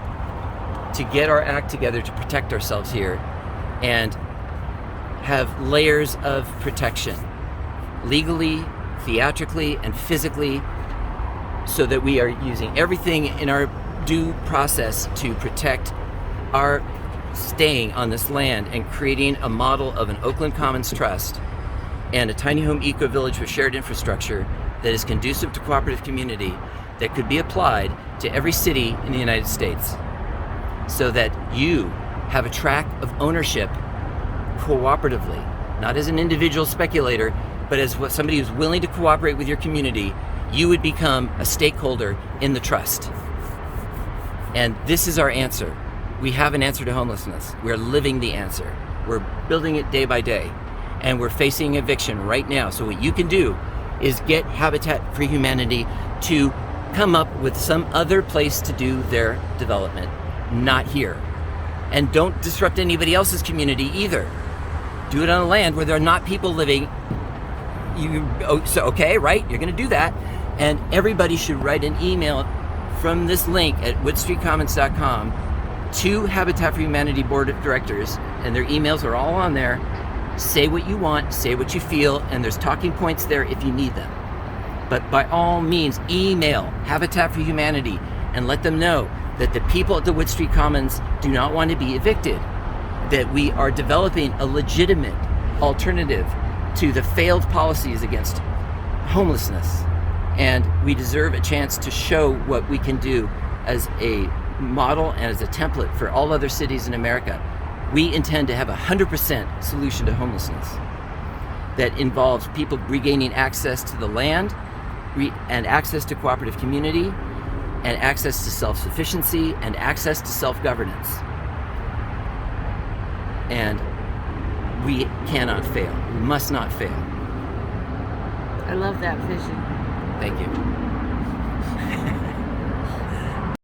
to get our act together to protect ourselves here and have layers of protection, legally, theatrically, and physically, so that we are using everything in our due process to protect our staying on this land and creating a model of an Oakland Commons Trust and a tiny home eco-village with shared infrastructure that is conducive to cooperative community that could be applied to every city in the United States, so that you have a track of ownership cooperatively, not as an individual speculator, but as somebody who's willing to cooperate with your community. You would become a stakeholder in the trust. And this is our answer. We have an answer to homelessness. We're living the answer. We're building it day by day. And we're facing eviction right now. So what you can do is get Habitat for Humanity to come up with some other place to do their development, not here. And don't disrupt anybody else's community either. Do it on a land where there are not people living. Okay, right? You're going to do that. And everybody should write an email from this link at woodstreetcommons.com to Habitat for Humanity Board of Directors, and their emails are all on there. Say what you want, say what you feel, and there's talking points there if you need them. But by all means, email Habitat for Humanity and let them know that the people at the Wood Street Commons do not want to be evicted, that we are developing a legitimate alternative to the failed policies against homelessness, and we deserve a chance to show what we can do as a model and as a template for all other cities in America. We intend to have 100% solution to homelessness that involves people regaining access to the land and access to cooperative community and access to self-sufficiency and access to self-governance. And we cannot fail. We must not fail. I love that vision. Thank you.